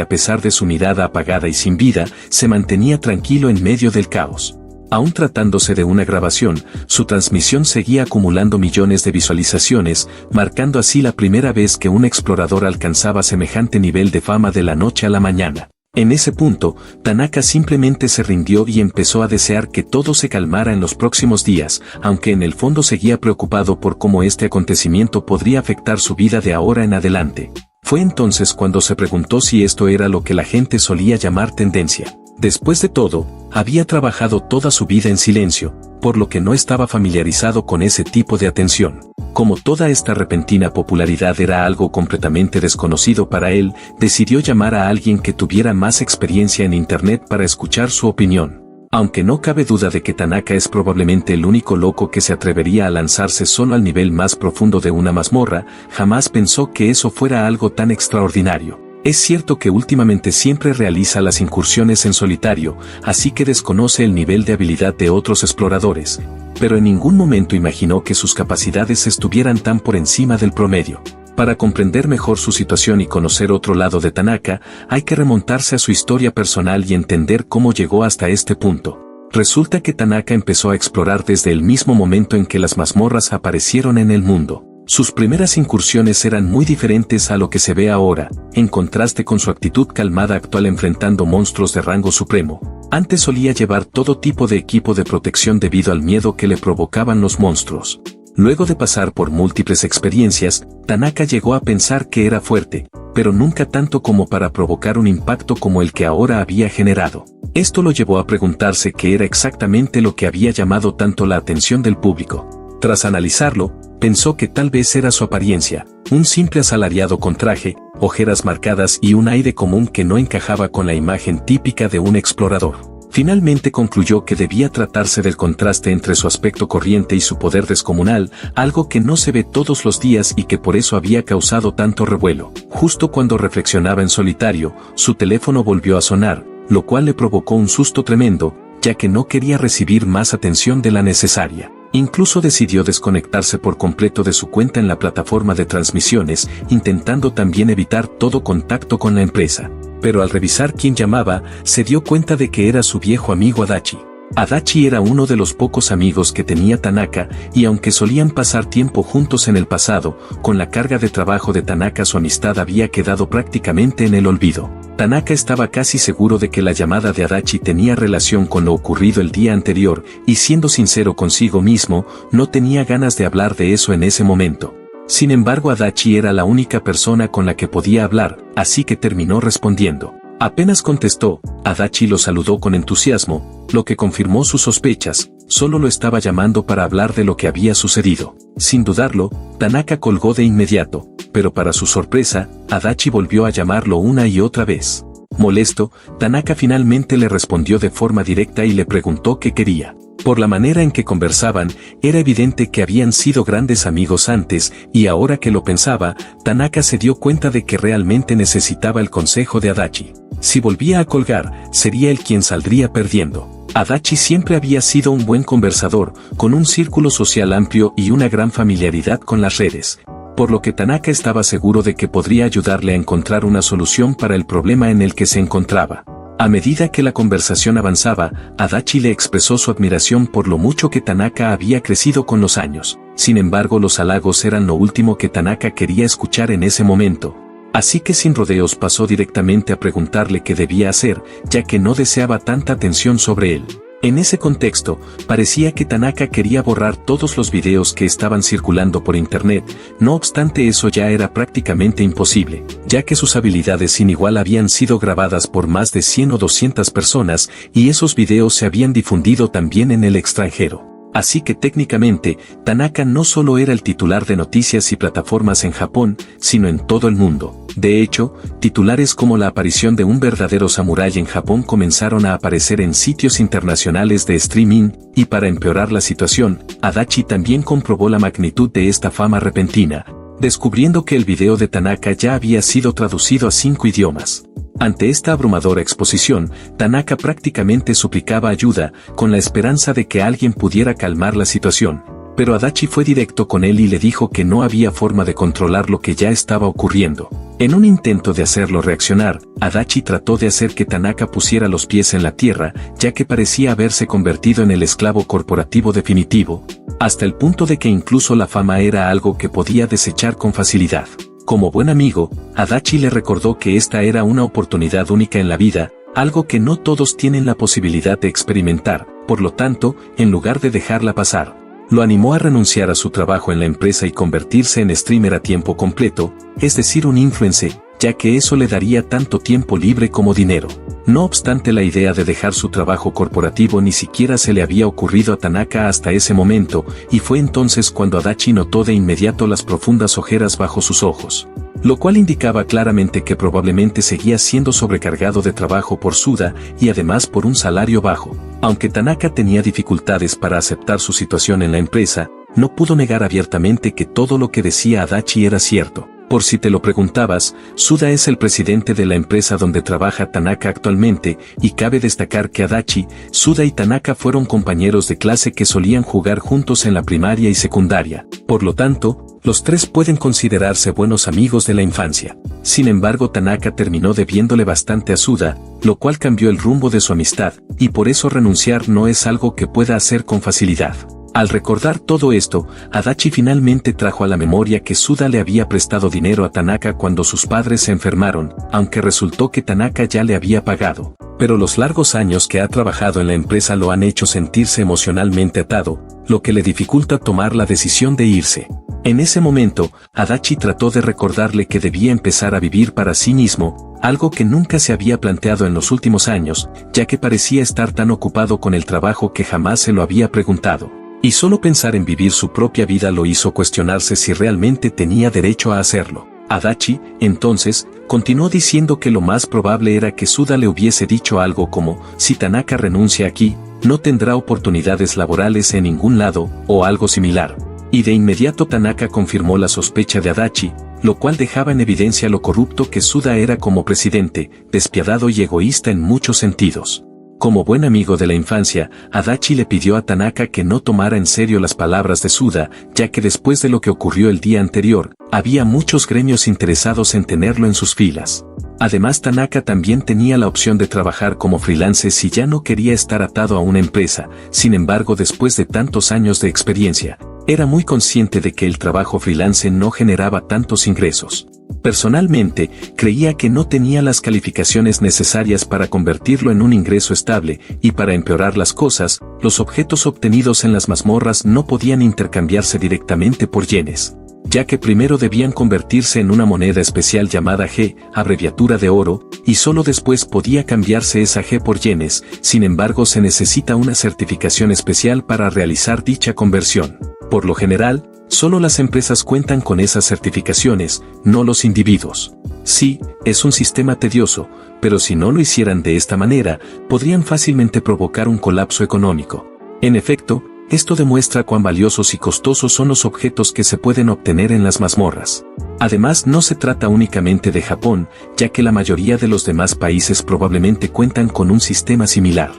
a pesar de su mirada apagada y sin vida, se mantenía tranquilo en medio del caos. Aún tratándose de una grabación, su transmisión seguía acumulando millones de visualizaciones, marcando así la primera vez que un explorador alcanzaba semejante nivel de fama de la noche a la mañana. En ese punto, Tanaka simplemente se rindió y empezó a desear que todo se calmara en los próximos días, aunque en el fondo seguía preocupado por cómo este acontecimiento podría afectar su vida de ahora en adelante. Fue entonces cuando se preguntó si esto era lo que la gente solía llamar tendencia. Después de todo, había trabajado toda su vida en silencio, por lo que no estaba familiarizado con ese tipo de atención. Como toda esta repentina popularidad era algo completamente desconocido para él, decidió llamar a alguien que tuviera más experiencia en Internet para escuchar su opinión. Aunque no cabe duda de que Tanaka es probablemente el único loco que se atrevería a lanzarse solo al nivel más profundo de una mazmorra, jamás pensó que eso fuera algo tan extraordinario. Es cierto que últimamente siempre realiza las incursiones en solitario, así que desconoce el nivel de habilidad de otros exploradores, pero en ningún momento imaginó que sus capacidades estuvieran tan por encima del promedio. Para comprender mejor su situación y conocer otro lado de Tanaka, hay que remontarse a su historia personal y entender cómo llegó hasta este punto. Resulta que Tanaka empezó a explorar desde el mismo momento en que las mazmorras aparecieron en el mundo. Sus primeras incursiones eran muy diferentes a lo que se ve ahora, en contraste con su actitud calmada actual enfrentando monstruos de rango supremo. Antes solía llevar todo tipo de equipo de protección debido al miedo que le provocaban los monstruos. Luego de pasar por múltiples experiencias, Tanaka llegó a pensar que era fuerte, pero nunca tanto como para provocar un impacto como el que ahora había generado. Esto lo llevó a preguntarse qué era exactamente lo que había llamado tanto la atención del público. Tras analizarlo, pensó que tal vez era su apariencia, un simple asalariado con traje, ojeras marcadas y un aire común que no encajaba con la imagen típica de un explorador. Finalmente concluyó que debía tratarse del contraste entre su aspecto corriente y su poder descomunal, algo que no se ve todos los días y que por eso había causado tanto revuelo. Justo cuando reflexionaba en solitario, su teléfono volvió a sonar, lo cual le provocó un susto tremendo, ya que no quería recibir más atención de la necesaria. Incluso decidió desconectarse por completo de su cuenta en la plataforma de transmisiones, intentando también evitar todo contacto con la empresa. Pero al revisar quién llamaba, se dio cuenta de que era su viejo amigo Adachi. Adachi era uno de los pocos amigos que tenía Tanaka, y aunque solían pasar tiempo juntos en el pasado, con la carga de trabajo de Tanaka su amistad había quedado prácticamente en el olvido. Tanaka estaba casi seguro de que la llamada de Adachi tenía relación con lo ocurrido el día anterior, y siendo sincero consigo mismo, no tenía ganas de hablar de eso en ese momento. Sin embargo, Adachi era la única persona con la que podía hablar, así que terminó respondiendo. Apenas contestó, Adachi lo saludó con entusiasmo, lo que confirmó sus sospechas, solo lo estaba llamando para hablar de lo que había sucedido. Sin dudarlo, Tanaka colgó de inmediato, pero para su sorpresa, Adachi volvió a llamarlo una y otra vez. Molesto, Tanaka finalmente le respondió de forma directa y le preguntó qué quería. Por la manera en que conversaban, era evidente que habían sido grandes amigos antes, y ahora que lo pensaba, Tanaka se dio cuenta de que realmente necesitaba el consejo de Adachi. Si volvía a colgar, sería él quien saldría perdiendo. Adachi siempre había sido un buen conversador, con un círculo social amplio y una gran familiaridad con las redes, por lo que Tanaka estaba seguro de que podría ayudarle a encontrar una solución para el problema en el que se encontraba. A medida que la conversación avanzaba, Adachi le expresó su admiración por lo mucho que Tanaka había crecido con los años. Sin embargo, los halagos eran lo último que Tanaka quería escuchar en ese momento. Así que sin rodeos pasó directamente a preguntarle qué debía hacer, ya que no deseaba tanta atención sobre él. En ese contexto, parecía que Tanaka quería borrar todos los videos que estaban circulando por internet, no obstante eso ya era prácticamente imposible, ya que sus habilidades sin igual habían sido grabadas por más de 100 o 200 personas, y esos videos se habían difundido también en el extranjero. Así que técnicamente, Tanaka no solo era el titular de noticias y plataformas en Japón, sino en todo el mundo. De hecho, titulares como la aparición de un verdadero samurái en Japón comenzaron a aparecer en sitios internacionales de streaming, y para empeorar la situación, Adachi también comprobó la magnitud de esta fama repentina, descubriendo que el video de Tanaka ya había sido traducido a 5 idiomas. Ante esta abrumadora exposición, Tanaka prácticamente suplicaba ayuda, con la esperanza de que alguien pudiera calmar la situación. Pero Adachi fue directo con él y le dijo que no había forma de controlar lo que ya estaba ocurriendo. En un intento de hacerlo reaccionar, Adachi trató de hacer que Tanaka pusiera los pies en la tierra, ya que parecía haberse convertido en el esclavo corporativo definitivo, hasta el punto de que incluso la fama era algo que podía desechar con facilidad. Como buen amigo, Adachi le recordó que esta era una oportunidad única en la vida, algo que no todos tienen la posibilidad de experimentar, por lo tanto, en lugar de dejarla pasar, lo animó a renunciar a su trabajo en la empresa y convertirse en streamer a tiempo completo, es decir, un influencer, ya que eso le daría tanto tiempo libre como dinero. No obstante, la idea de dejar su trabajo corporativo ni siquiera se le había ocurrido a Tanaka hasta ese momento, y fue entonces cuando Adachi notó de inmediato las profundas ojeras bajo sus ojos, lo cual indicaba claramente que probablemente seguía siendo sobrecargado de trabajo por Suda y además por un salario bajo. Aunque Tanaka tenía dificultades para aceptar su situación en la empresa, no pudo negar abiertamente que todo lo que decía Adachi era cierto. Por si te lo preguntabas, Suda es el presidente de la empresa donde trabaja Tanaka actualmente, y cabe destacar que Adachi, Suda y Tanaka fueron compañeros de clase que solían jugar juntos en la primaria y secundaria. Por lo tanto, los tres pueden considerarse buenos amigos de la infancia. Sin embargo, Tanaka terminó debiéndole bastante a Suda, lo cual cambió el rumbo de su amistad, y por eso renunciar no es algo que pueda hacer con facilidad. Al recordar todo esto, Adachi finalmente trajo a la memoria que Suda le había prestado dinero a Tanaka cuando sus padres se enfermaron, aunque resultó que Tanaka ya le había pagado. Pero los largos años que ha trabajado en la empresa lo han hecho sentirse emocionalmente atado, lo que le dificulta tomar la decisión de irse. En ese momento, Adachi trató de recordarle que debía empezar a vivir para sí mismo, algo que nunca se había planteado en los últimos años, ya que parecía estar tan ocupado con el trabajo que jamás se lo había preguntado. Y solo pensar en vivir su propia vida lo hizo cuestionarse si realmente tenía derecho a hacerlo. Adachi, entonces, continuó diciendo que lo más probable era que Suda le hubiese dicho algo como, si Tanaka renuncia aquí, no tendrá oportunidades laborales en ningún lado, o algo similar. Y de inmediato Tanaka confirmó la sospecha de Adachi, lo cual dejaba en evidencia lo corrupto que Suda era como presidente, despiadado y egoísta en muchos sentidos. Como buen amigo de la infancia, Adachi le pidió a Tanaka que no tomara en serio las palabras de Suda, ya que después de lo que ocurrió el día anterior, había muchos gremios interesados en tenerlo en sus filas. Además, Tanaka también tenía la opción de trabajar como freelance si ya no quería estar atado a una empresa. Sin embargo, después de tantos años de experiencia, era muy consciente de que el trabajo freelance no generaba tantos ingresos. Personalmente, creía que no tenía las calificaciones necesarias para convertirlo en un ingreso estable, y para empeorar las cosas, los objetos obtenidos en las mazmorras no podían intercambiarse directamente por yenes, ya que primero debían convertirse en una moneda especial llamada G, abreviatura de oro, y solo después podía cambiarse esa G por yenes. Sin embargo, se necesita una certificación especial para realizar dicha conversión. Por lo general, solo las empresas cuentan con esas certificaciones, no los individuos. Sí, es un sistema tedioso, pero si no lo hicieran de esta manera, podrían fácilmente provocar un colapso económico. En efecto, esto demuestra cuán valiosos y costosos son los objetos que se pueden obtener en las mazmorras. Además, no se trata únicamente de Japón, ya que la mayoría de los demás países probablemente cuentan con un sistema similar.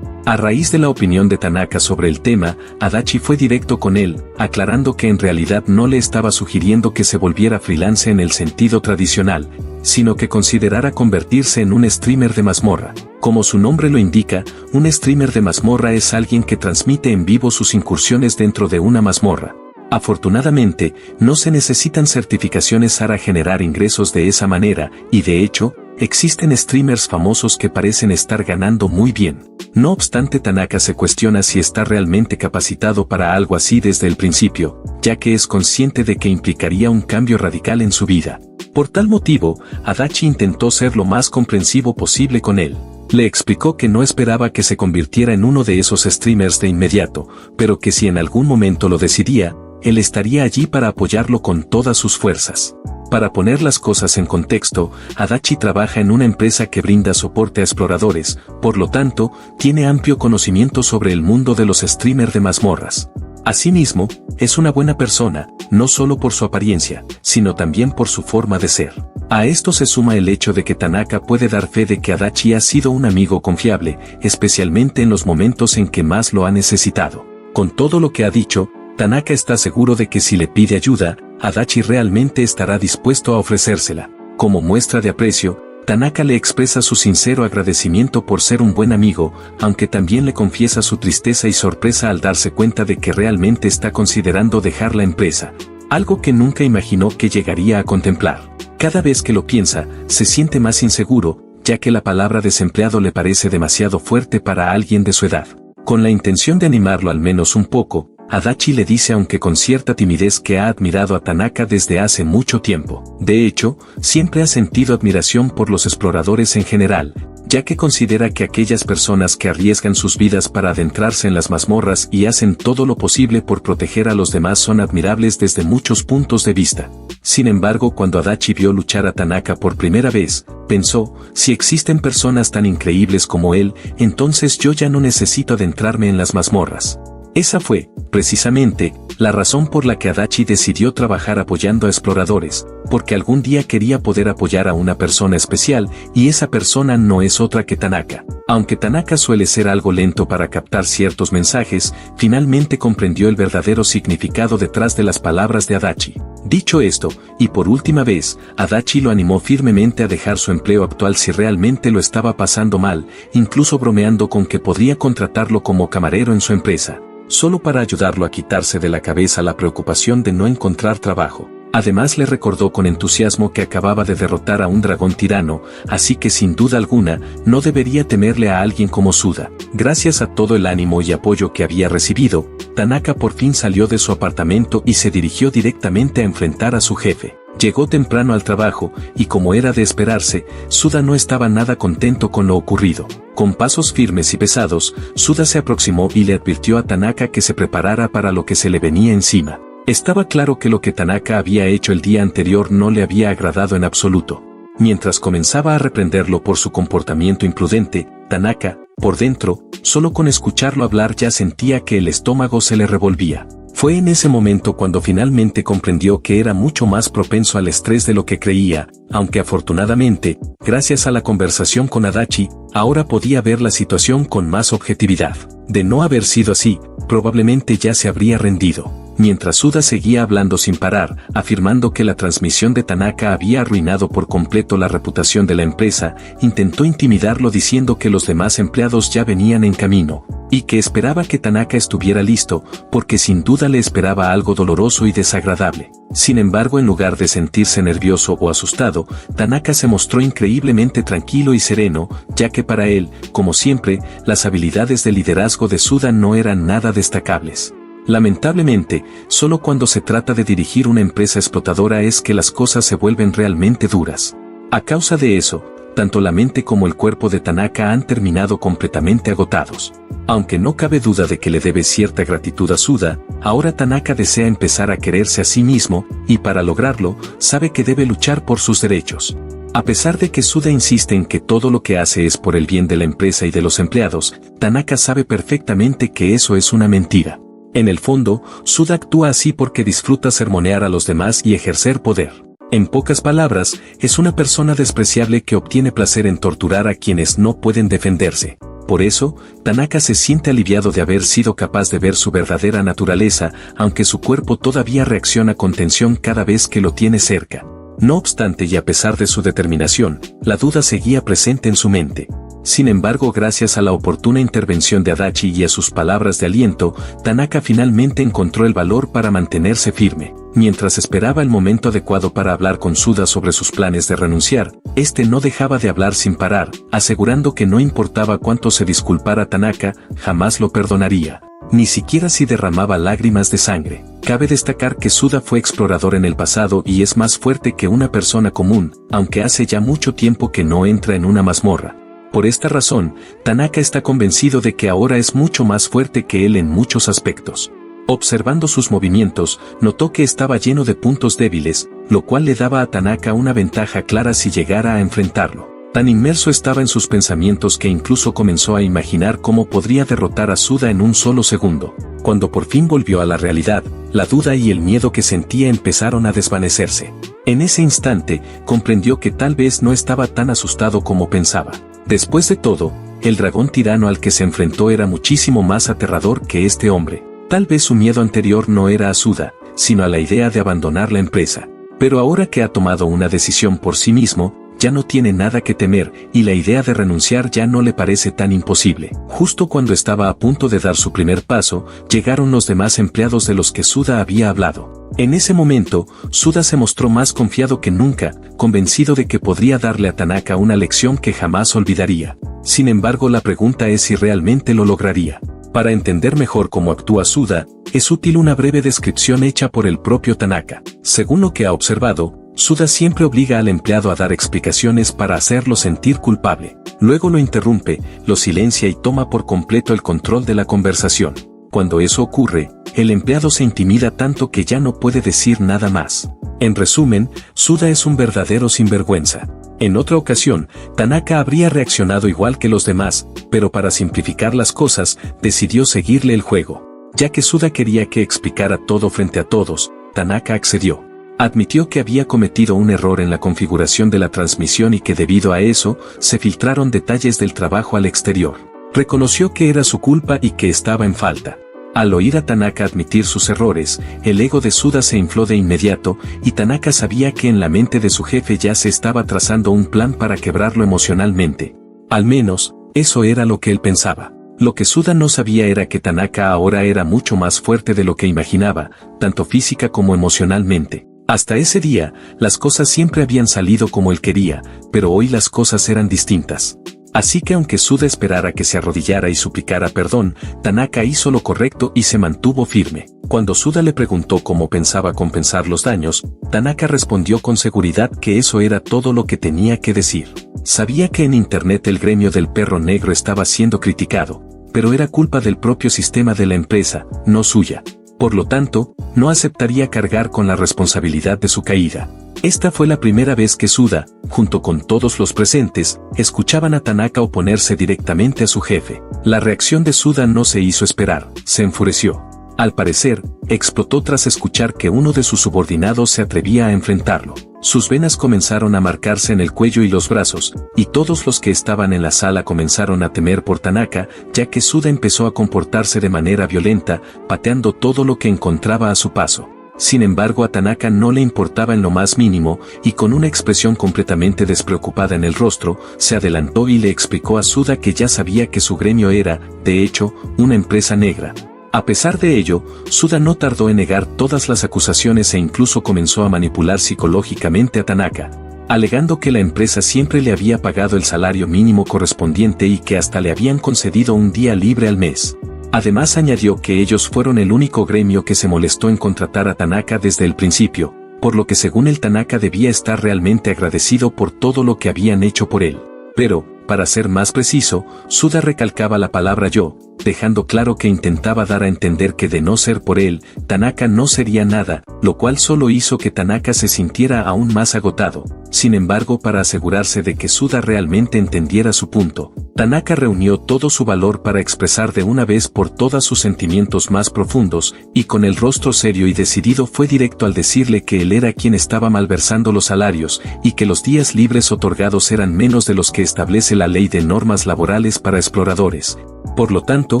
A raíz de la opinión de Tanaka sobre el tema, Adachi fue directo con él, aclarando que en realidad no le estaba sugiriendo que se volviera freelance en el sentido tradicional, sino que considerara convertirse en un streamer de mazmorra. Como su nombre lo indica, un streamer de mazmorra es alguien que transmite en vivo sus incursiones dentro de una mazmorra. Afortunadamente, no se necesitan certificaciones para generar ingresos de esa manera, y de hecho, existen streamers famosos que parecen estar ganando muy bien. No obstante, Tanaka se cuestiona si está realmente capacitado para algo así desde el principio, ya que es consciente de que implicaría un cambio radical en su vida. Por tal motivo, Adachi intentó ser lo más comprensivo posible con él. Le explicó que no esperaba que se convirtiera en uno de esos streamers de inmediato, pero que si en algún momento lo decidía, él estaría allí para apoyarlo con todas sus fuerzas. Para poner las cosas en contexto, Adachi trabaja en una empresa que brinda soporte a exploradores, por lo tanto, tiene amplio conocimiento sobre el mundo de los streamers de mazmorras. Asimismo, es una buena persona, no solo por su apariencia, sino también por su forma de ser. A esto se suma el hecho de que Tanaka puede dar fe de que Adachi ha sido un amigo confiable, especialmente en los momentos en que más lo ha necesitado. Con todo lo que ha dicho, Tanaka está seguro de que si le pide ayuda, Adachi realmente estará dispuesto a ofrecérsela. Como muestra de aprecio, Tanaka le expresa su sincero agradecimiento por ser un buen amigo, aunque también le confiesa su tristeza y sorpresa al darse cuenta de que realmente está considerando dejar la empresa, algo que nunca imaginó que llegaría a contemplar. Cada vez que lo piensa, se siente más inseguro, ya que la palabra desempleado le parece demasiado fuerte para alguien de su edad. Con la intención de animarlo al menos un poco, Adachi le dice aunque con cierta timidez que ha admirado a Tanaka desde hace mucho tiempo. De hecho, siempre ha sentido admiración por los exploradores en general, ya que considera que aquellas personas que arriesgan sus vidas para adentrarse en las mazmorras y hacen todo lo posible por proteger a los demás son admirables desde muchos puntos de vista. Sin embargo, cuando Adachi vio luchar a Tanaka por primera vez, pensó, si existen personas tan increíbles como él, entonces yo ya no necesito adentrarme en las mazmorras. Esa fue, precisamente, la razón por la que Adachi decidió trabajar apoyando a exploradores, porque algún día quería poder apoyar a una persona especial, y esa persona no es otra que Tanaka. Aunque Tanaka suele ser algo lento para captar ciertos mensajes, finalmente comprendió el verdadero significado detrás de las palabras de Adachi. Dicho esto, y por última vez, Adachi lo animó firmemente a dejar su empleo actual si realmente lo estaba pasando mal, incluso bromeando con que podría contratarlo como camarero en su empresa, solo para ayudarlo a quitarse de la cabeza la preocupación de no encontrar trabajo. Además le recordó con entusiasmo que acababa de derrotar a un dragón tirano, así que sin duda alguna, no debería temerle a alguien como Suda. Gracias a todo el ánimo y apoyo que había recibido, Tanaka por fin salió de su apartamento y se dirigió directamente a enfrentar a su jefe. Llegó temprano al trabajo, y como era de esperarse, Suda no estaba nada contento con lo ocurrido. Con pasos firmes y pesados, Suda se aproximó y le advirtió a Tanaka que se preparara para lo que se le venía encima. Estaba claro que lo que Tanaka había hecho el día anterior no le había agradado en absoluto. Mientras comenzaba a reprenderlo por su comportamiento imprudente, Tanaka, por dentro, solo con escucharlo hablar ya sentía que el estómago se le revolvía. Fue en ese momento cuando finalmente comprendió que era mucho más propenso al estrés de lo que creía, aunque afortunadamente, gracias a la conversación con Adachi, ahora podía ver la situación con más objetividad. De no haber sido así, probablemente ya se habría rendido. Mientras Suda seguía hablando sin parar, afirmando que la transmisión de Tanaka había arruinado por completo la reputación de la empresa, intentó intimidarlo diciendo que los demás empleados ya venían en camino, y que esperaba que Tanaka estuviera listo, porque sin duda le esperaba algo doloroso y desagradable. Sin embargo, en lugar de sentirse nervioso o asustado, Tanaka se mostró increíblemente tranquilo y sereno, ya que para él, como siempre, las habilidades de liderazgo de Suda no eran nada destacables. Lamentablemente, solo cuando se trata de dirigir una empresa explotadora es que las cosas se vuelven realmente duras. A causa de eso, tanto la mente como el cuerpo de Tanaka han terminado completamente agotados. Aunque no cabe duda de que le debe cierta gratitud a Suda, ahora Tanaka desea empezar a quererse a sí mismo, y para lograrlo, sabe que debe luchar por sus derechos. A pesar de que Suda insiste en que todo lo que hace es por el bien de la empresa y de los empleados, Tanaka sabe perfectamente que eso es una mentira. En el fondo, Suda actúa así porque disfruta sermonear a los demás y ejercer poder. En pocas palabras, es una persona despreciable que obtiene placer en torturar a quienes no pueden defenderse. Por eso, Tanaka se siente aliviado de haber sido capaz de ver su verdadera naturaleza, aunque su cuerpo todavía reacciona con tensión cada vez que lo tiene cerca. No obstante, y a pesar de su determinación, la duda seguía presente en su mente. Sin embargo, gracias a la oportuna intervención de Adachi y a sus palabras de aliento, Tanaka finalmente encontró el valor para mantenerse firme. Mientras esperaba el momento adecuado para hablar con Suda sobre sus planes de renunciar, este no dejaba de hablar sin parar, asegurando que no importaba cuánto se disculpara Tanaka, jamás lo perdonaría, ni siquiera si derramaba lágrimas de sangre. Cabe destacar que Suda fue explorador en el pasado y es más fuerte que una persona común, aunque hace ya mucho tiempo que no entra en una mazmorra. Por esta razón, Tanaka está convencido de que ahora es mucho más fuerte que él en muchos aspectos. Observando sus movimientos, notó que estaba lleno de puntos débiles, lo cual le daba a Tanaka una ventaja clara si llegara a enfrentarlo. Tan inmerso estaba en sus pensamientos que incluso comenzó a imaginar cómo podría derrotar a Suda en un solo segundo. Cuando por fin volvió a la realidad, la duda y el miedo que sentía empezaron a desvanecerse. En ese instante, comprendió que tal vez no estaba tan asustado como pensaba. Después de todo, el dragón tirano al que se enfrentó era muchísimo más aterrador que este hombre. Tal vez su miedo anterior no era a Suda, sino a la idea de abandonar la empresa. Pero ahora que ha tomado una decisión por sí mismo, ya no tiene nada que temer y la idea de renunciar ya no le parece tan imposible. Justo cuando estaba a punto de dar su primer paso, llegaron los demás empleados de los que Suda había hablado. En ese momento, Suda se mostró más confiado que nunca, convencido de que podría darle a Tanaka una lección que jamás olvidaría. Sin embargo, la pregunta es si realmente lo lograría. Para entender mejor cómo actúa Suda, es útil una breve descripción hecha por el propio Tanaka. Según lo que ha observado, Suda siempre obliga al empleado a dar explicaciones para hacerlo sentir culpable. Luego lo interrumpe, lo silencia y toma por completo el control de la conversación. Cuando eso ocurre, el empleado se intimida tanto que ya no puede decir nada más. En resumen, Suda es un verdadero sinvergüenza. En otra ocasión, Tanaka habría reaccionado igual que los demás, pero para simplificar las cosas, decidió seguirle el juego. Ya que Suda quería que explicara todo frente a todos, Tanaka accedió. Admitió que había cometido un error en la configuración de la transmisión y que debido a eso, se filtraron detalles del trabajo al exterior. Reconoció que era su culpa y que estaba en falta. Al oír a Tanaka admitir sus errores, el ego de Suda se infló de inmediato, y Tanaka sabía que en la mente de su jefe ya se estaba trazando un plan para quebrarlo emocionalmente. Al menos, eso era lo que él pensaba. Lo que Suda no sabía era que Tanaka ahora era mucho más fuerte de lo que imaginaba, tanto física como emocionalmente. Hasta ese día, las cosas siempre habían salido como él quería, pero hoy las cosas eran distintas. Así que aunque Suda esperara que se arrodillara y suplicara perdón, Tanaka hizo lo correcto y se mantuvo firme. Cuando Suda le preguntó cómo pensaba compensar los daños, Tanaka respondió con seguridad que eso era todo lo que tenía que decir. Sabía que en internet el gremio del perro negro estaba siendo criticado, pero era culpa del propio sistema de la empresa, no suya. Por lo tanto, no aceptaría cargar con la responsabilidad de su caída. Esta fue la primera vez que Suda, junto con todos los presentes, escuchaban a Tanaka oponerse directamente a su jefe. La reacción de Suda no se hizo esperar, se enfureció. Al parecer, explotó tras escuchar que uno de sus subordinados se atrevía a enfrentarlo. Sus venas comenzaron a marcarse en el cuello y los brazos, y todos los que estaban en la sala comenzaron a temer por Tanaka, ya que Suda empezó a comportarse de manera violenta, pateando todo lo que encontraba a su paso. Sin embargo, a Tanaka no le importaba en lo más mínimo, y con una expresión completamente despreocupada en el rostro, se adelantó y le explicó a Suda que ya sabía que su gremio era, de hecho, una empresa negra. A pesar de ello, Suda no tardó en negar todas las acusaciones e incluso comenzó a manipular psicológicamente a Tanaka, alegando que la empresa siempre le había pagado el salario mínimo correspondiente y que hasta le habían concedido un día libre al mes. Además añadió que ellos fueron el único gremio que se molestó en contratar a Tanaka desde el principio, por lo que según él Tanaka debía estar realmente agradecido por todo lo que habían hecho por él. Pero, para ser más preciso, Suda recalcaba la palabra yo, dejando claro que intentaba dar a entender que de no ser por él, Tanaka no sería nada, lo cual solo hizo que Tanaka se sintiera aún más agotado. Sin embargo, para asegurarse de que Suda realmente entendiera su punto, Tanaka reunió todo su valor para expresar de una vez por todas sus sentimientos más profundos, y con el rostro serio y decidido fue directo al decirle que él era quien estaba malversando los salarios, y que los días libres otorgados eran menos de los que establece la ley de normas laborales para exploradores. Por lo tanto,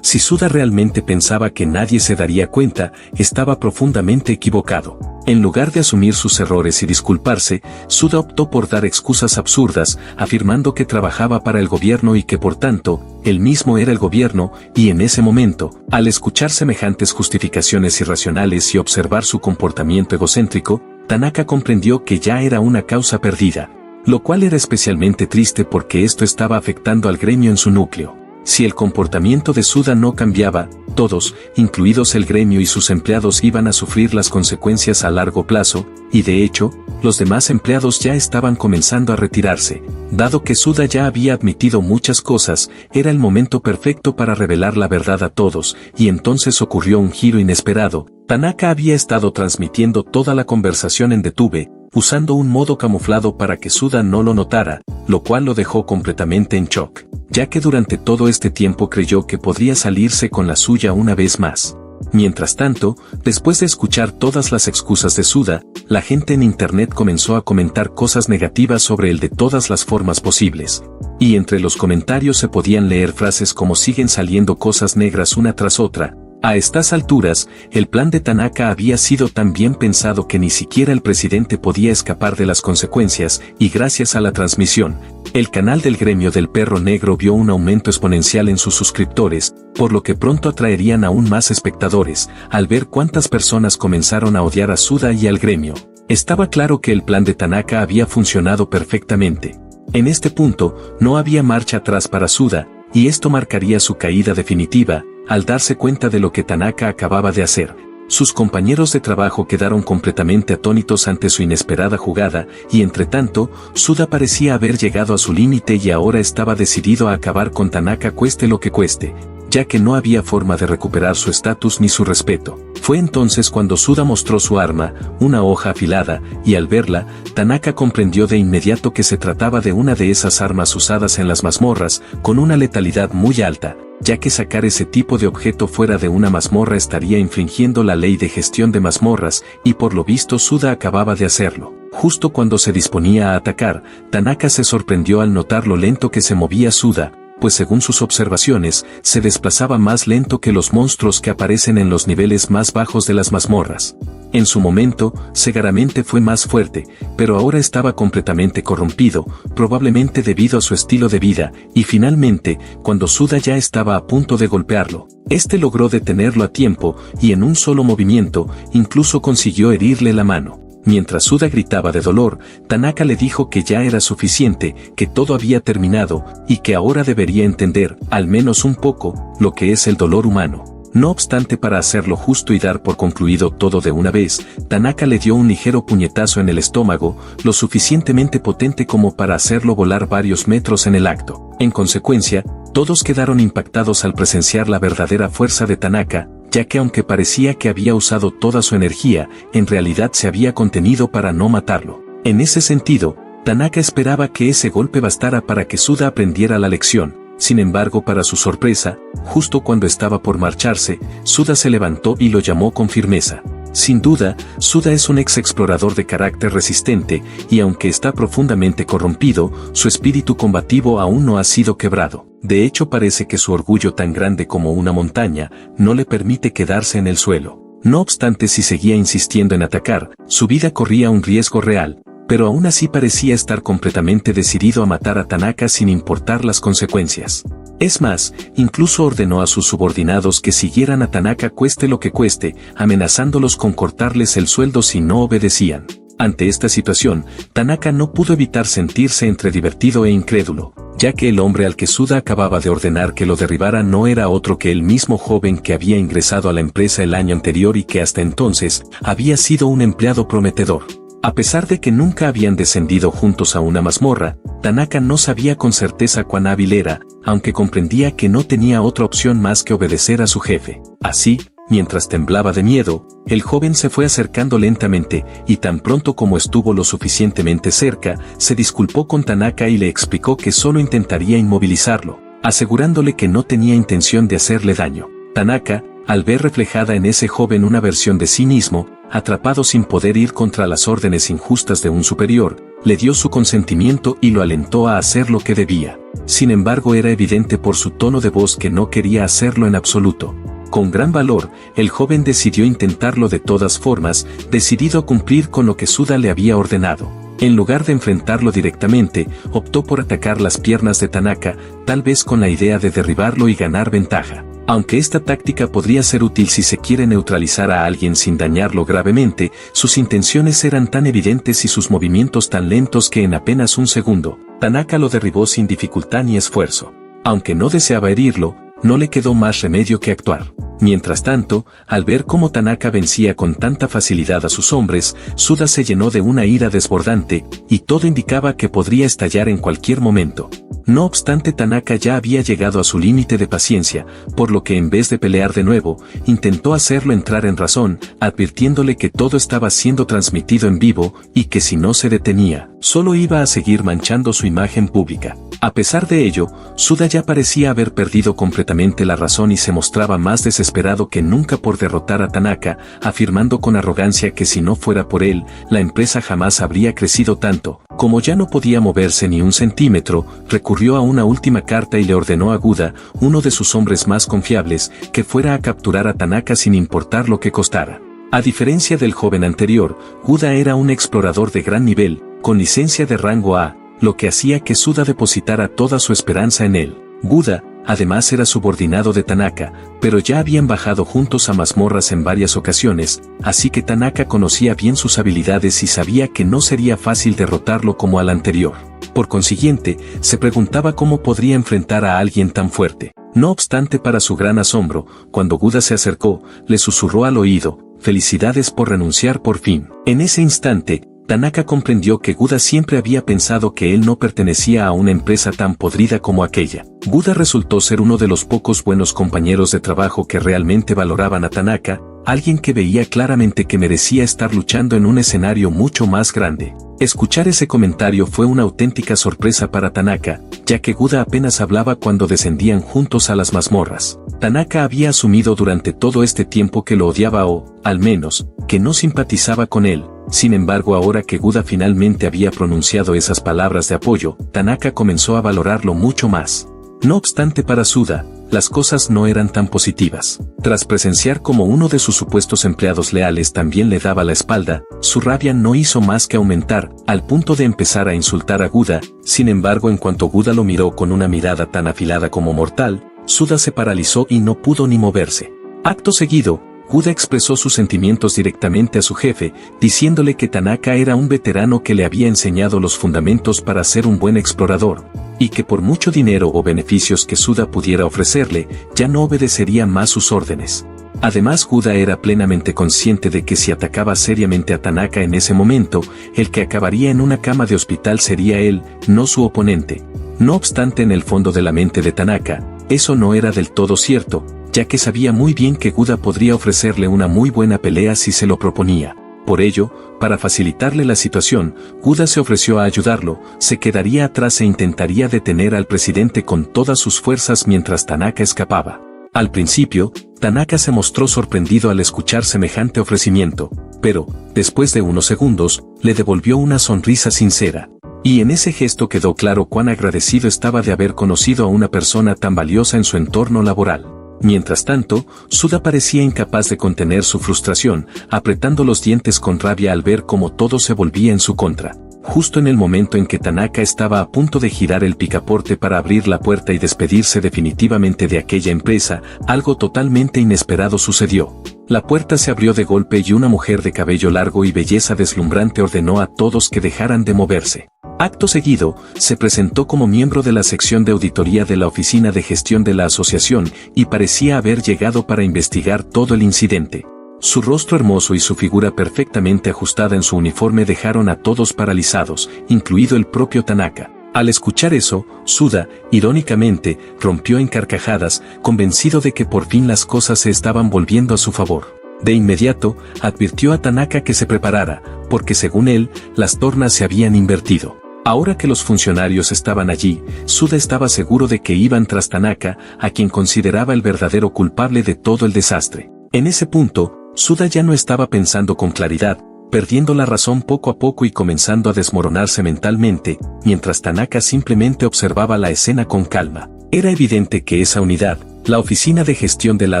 si Suda realmente pensaba que nadie se daría cuenta, estaba profundamente equivocado. En lugar de asumir sus errores y disculparse, Suda optó por dar excusas absurdas, afirmando que trabajaba para el gobierno y que por tanto, él mismo era el gobierno, y en ese momento, al escuchar semejantes justificaciones irracionales y observar su comportamiento egocéntrico, Tanaka comprendió que ya era una causa perdida, lo cual era especialmente triste porque esto estaba afectando al gremio en su núcleo. Si el comportamiento de Suda no cambiaba, todos, incluidos el gremio y sus empleados, iban a sufrir las consecuencias a largo plazo, y de hecho, los demás empleados ya estaban comenzando a retirarse. Dado que Suda ya había admitido muchas cosas, era el momento perfecto para revelar la verdad a todos, y entonces ocurrió un giro inesperado. Tanaka había estado transmitiendo toda la conversación en DTV, usando un modo camuflado para que Suda no lo notara, lo cual lo dejó completamente en shock, ya que durante todo este tiempo creyó que podría salirse con la suya una vez más. Mientras tanto, después de escuchar todas las excusas de Suda, la gente en internet comenzó a comentar cosas negativas sobre él de todas las formas posibles. Y entre los comentarios se podían leer frases como "siguen saliendo cosas negras una tras otra". A estas alturas, el plan de Tanaka había sido tan bien pensado que ni siquiera el presidente podía escapar de las consecuencias, y gracias a la transmisión, el canal del gremio del perro negro vio un aumento exponencial en sus suscriptores, por lo que pronto atraerían aún más espectadores, al ver cuántas personas comenzaron a odiar a Suda y al gremio. Estaba claro que el plan de Tanaka había funcionado perfectamente. En este punto, no había marcha atrás para Suda, y esto marcaría su caída definitiva, al darse cuenta de lo que Tanaka acababa de hacer. Sus compañeros de trabajo quedaron completamente atónitos ante su inesperada jugada, y entretanto, Suda parecía haber llegado a su límite y ahora estaba decidido a acabar con Tanaka cueste lo que cueste, ya que no había forma de recuperar su estatus ni su respeto. Fue entonces cuando Suda mostró su arma, una hoja afilada, y al verla, Tanaka comprendió de inmediato que se trataba de una de esas armas usadas en las mazmorras, con una letalidad muy alta, ya que sacar ese tipo de objeto fuera de una mazmorra estaría infringiendo la ley de gestión de mazmorras, y por lo visto Suda acababa de hacerlo. Justo cuando se disponía a atacar, Tanaka se sorprendió al notar lo lento que se movía Suda, pues según sus observaciones, se desplazaba más lento que los monstruos que aparecen en los niveles más bajos de las mazmorras. En su momento, Segaramente fue más fuerte, pero ahora estaba completamente corrompido, probablemente debido a su estilo de vida, y finalmente, cuando Suda ya estaba a punto de golpearlo, este logró detenerlo a tiempo, y en un solo movimiento, incluso consiguió herirle la mano. Mientras Suda gritaba de dolor, Tanaka le dijo que ya era suficiente, que todo había terminado, y que ahora debería entender, al menos un poco, lo que es el dolor humano. No obstante, para hacerlo justo y dar por concluido todo de una vez, Tanaka le dio un ligero puñetazo en el estómago, lo suficientemente potente como para hacerlo volar varios metros en el acto. En consecuencia, todos quedaron impactados al presenciar la verdadera fuerza de Tanaka, ya que aunque parecía que había usado toda su energía, en realidad se había contenido para no matarlo. En ese sentido, Tanaka esperaba que ese golpe bastara para que Suda aprendiera la lección. Sin embargo, para su sorpresa, justo cuando estaba por marcharse, Suda se levantó y lo llamó con firmeza. Sin duda, Suda es un ex explorador de carácter resistente, y aunque está profundamente corrompido, su espíritu combativo aún no ha sido quebrado. De hecho, parece que su orgullo, tan grande como una montaña, no le permite quedarse en el suelo. No obstante, si seguía insistiendo en atacar, su vida corría un riesgo real, pero aún así parecía estar completamente decidido a matar a Tanaka sin importar las consecuencias. Es más, incluso ordenó a sus subordinados que siguieran a Tanaka cueste lo que cueste, amenazándolos con cortarles el sueldo si no obedecían. Ante esta situación, Tanaka no pudo evitar sentirse entre divertido e incrédulo, ya que el hombre al que Suda acababa de ordenar que lo derribara no era otro que el mismo joven que había ingresado a la empresa el año anterior y que hasta entonces había sido un empleado prometedor. A pesar de que nunca habían descendido juntos a una mazmorra, Tanaka no sabía con certeza cuán hábil era, aunque comprendía que no tenía otra opción más que obedecer a su jefe. Así, mientras temblaba de miedo, el joven se fue acercando lentamente, y tan pronto como estuvo lo suficientemente cerca, se disculpó con Tanaka y le explicó que solo intentaría inmovilizarlo, asegurándole que no tenía intención de hacerle daño. Tanaka, al ver reflejada en ese joven una versión de sí mismo, atrapado sin poder ir contra las órdenes injustas de un superior, le dio su consentimiento y lo alentó a hacer lo que debía. Sin embargo, era evidente por su tono de voz que no quería hacerlo en absoluto. Con gran valor, el joven decidió intentarlo de todas formas, decidido a cumplir con lo que Suda le había ordenado. En lugar de enfrentarlo directamente, optó por atacar las piernas de Tanaka, tal vez con la idea de derribarlo y ganar ventaja. Aunque esta táctica podría ser útil si se quiere neutralizar a alguien sin dañarlo gravemente, sus intenciones eran tan evidentes y sus movimientos tan lentos que en apenas un segundo, Tanaka lo derribó sin dificultad ni esfuerzo. Aunque no deseaba herirlo, no le quedó más remedio que actuar. Mientras tanto, al ver cómo Tanaka vencía con tanta facilidad a sus hombres, Suda se llenó de una ira desbordante, y todo indicaba que podría estallar en cualquier momento. No obstante, Tanaka ya había llegado a su límite de paciencia, por lo que en vez de pelear de nuevo, intentó hacerlo entrar en razón, advirtiéndole que todo estaba siendo transmitido en vivo, y que si no se detenía, solo iba a seguir manchando su imagen pública. A pesar de ello, Suda ya parecía haber perdido completamente la razón y se mostraba más desesperado que nunca por derrotar a Tanaka, afirmando con arrogancia que si no fuera por él, la empresa jamás habría crecido tanto. Como ya no podía moverse ni un centímetro, recurrió a una última carta y le ordenó a Guda, uno de sus hombres más confiables, que fuera a capturar a Tanaka sin importar lo que costara. A diferencia del joven anterior, Guda era un explorador de gran nivel, con licencia de rango A, lo que hacía que Suda depositara toda su esperanza en él. Guda, además, era subordinado de Tanaka, pero ya habían bajado juntos a mazmorras en varias ocasiones, así que Tanaka conocía bien sus habilidades y sabía que no sería fácil derrotarlo como al anterior. Por consiguiente, se preguntaba cómo podría enfrentar a alguien tan fuerte. No obstante, para su gran asombro, cuando Guda se acercó, le susurró al oído: «Felicidades por renunciar por fin». En ese instante, Tanaka comprendió que Guda siempre había pensado que él no pertenecía a una empresa tan podrida como aquella. Guda resultó ser uno de los pocos buenos compañeros de trabajo que realmente valoraban a Tanaka, alguien que veía claramente que merecía estar luchando en un escenario mucho más grande. Escuchar ese comentario fue una auténtica sorpresa para Tanaka, ya que Guda apenas hablaba cuando descendían juntos a las mazmorras. Tanaka había asumido durante todo este tiempo que lo odiaba o, al menos, que no simpatizaba con él. Sin embargo, ahora que Guda finalmente había pronunciado esas palabras de apoyo, Tanaka comenzó a valorarlo mucho más. No obstante, para Suda, las cosas no eran tan positivas. Tras presenciar cómo uno de sus supuestos empleados leales también le daba la espalda, su rabia no hizo más que aumentar, al punto de empezar a insultar a Guda. Sin embargo, en cuanto Guda lo miró con una mirada tan afilada como mortal, Suda se paralizó y no pudo ni moverse. Acto seguido, Guda expresó sus sentimientos directamente a su jefe, diciéndole que Tanaka era un veterano que le había enseñado los fundamentos para ser un buen explorador, y que por mucho dinero o beneficios que Suda pudiera ofrecerle, ya no obedecería más sus órdenes. Además, Guda era plenamente consciente de que si atacaba seriamente a Tanaka en ese momento, el que acabaría en una cama de hospital sería él, no su oponente. No obstante, en el fondo de la mente de Tanaka, eso no era del todo cierto, ya que sabía muy bien que Guda podría ofrecerle una muy buena pelea si se lo proponía. Por ello, para facilitarle la situación, Guda se ofreció a ayudarlo, se quedaría atrás e intentaría detener al presidente con todas sus fuerzas mientras Tanaka escapaba. Al principio, Tanaka se mostró sorprendido al escuchar semejante ofrecimiento, pero, después de unos segundos, le devolvió una sonrisa sincera. Y en ese gesto quedó claro cuán agradecido estaba de haber conocido a una persona tan valiosa en su entorno laboral. Mientras tanto, Suda parecía incapaz de contener su frustración, apretando los dientes con rabia al ver cómo todo se volvía en su contra. Justo en el momento en que Tanaka estaba a punto de girar el picaporte para abrir la puerta y despedirse definitivamente de aquella empresa, algo totalmente inesperado sucedió. La puerta se abrió de golpe y una mujer de cabello largo y belleza deslumbrante ordenó a todos que dejaran de moverse. Acto seguido, se presentó como miembro de la sección de auditoría de la oficina de gestión de la asociación y parecía haber llegado para investigar todo el incidente. Su rostro hermoso y su figura perfectamente ajustada en su uniforme dejaron a todos paralizados, incluido el propio Tanaka. Al escuchar eso, Suda, irónicamente, rompió en carcajadas, convencido de que por fin las cosas se estaban volviendo a su favor. De inmediato, advirtió a Tanaka que se preparara, porque según él, las tornas se habían invertido. Ahora que los funcionarios estaban allí, Suda estaba seguro de que iban tras Tanaka, a quien consideraba el verdadero culpable de todo el desastre. En ese punto, Suda ya no estaba pensando con claridad, perdiendo la razón poco a poco y comenzando a desmoronarse mentalmente, mientras Tanaka simplemente observaba la escena con calma. Era evidente que esa unidad, la oficina de gestión de la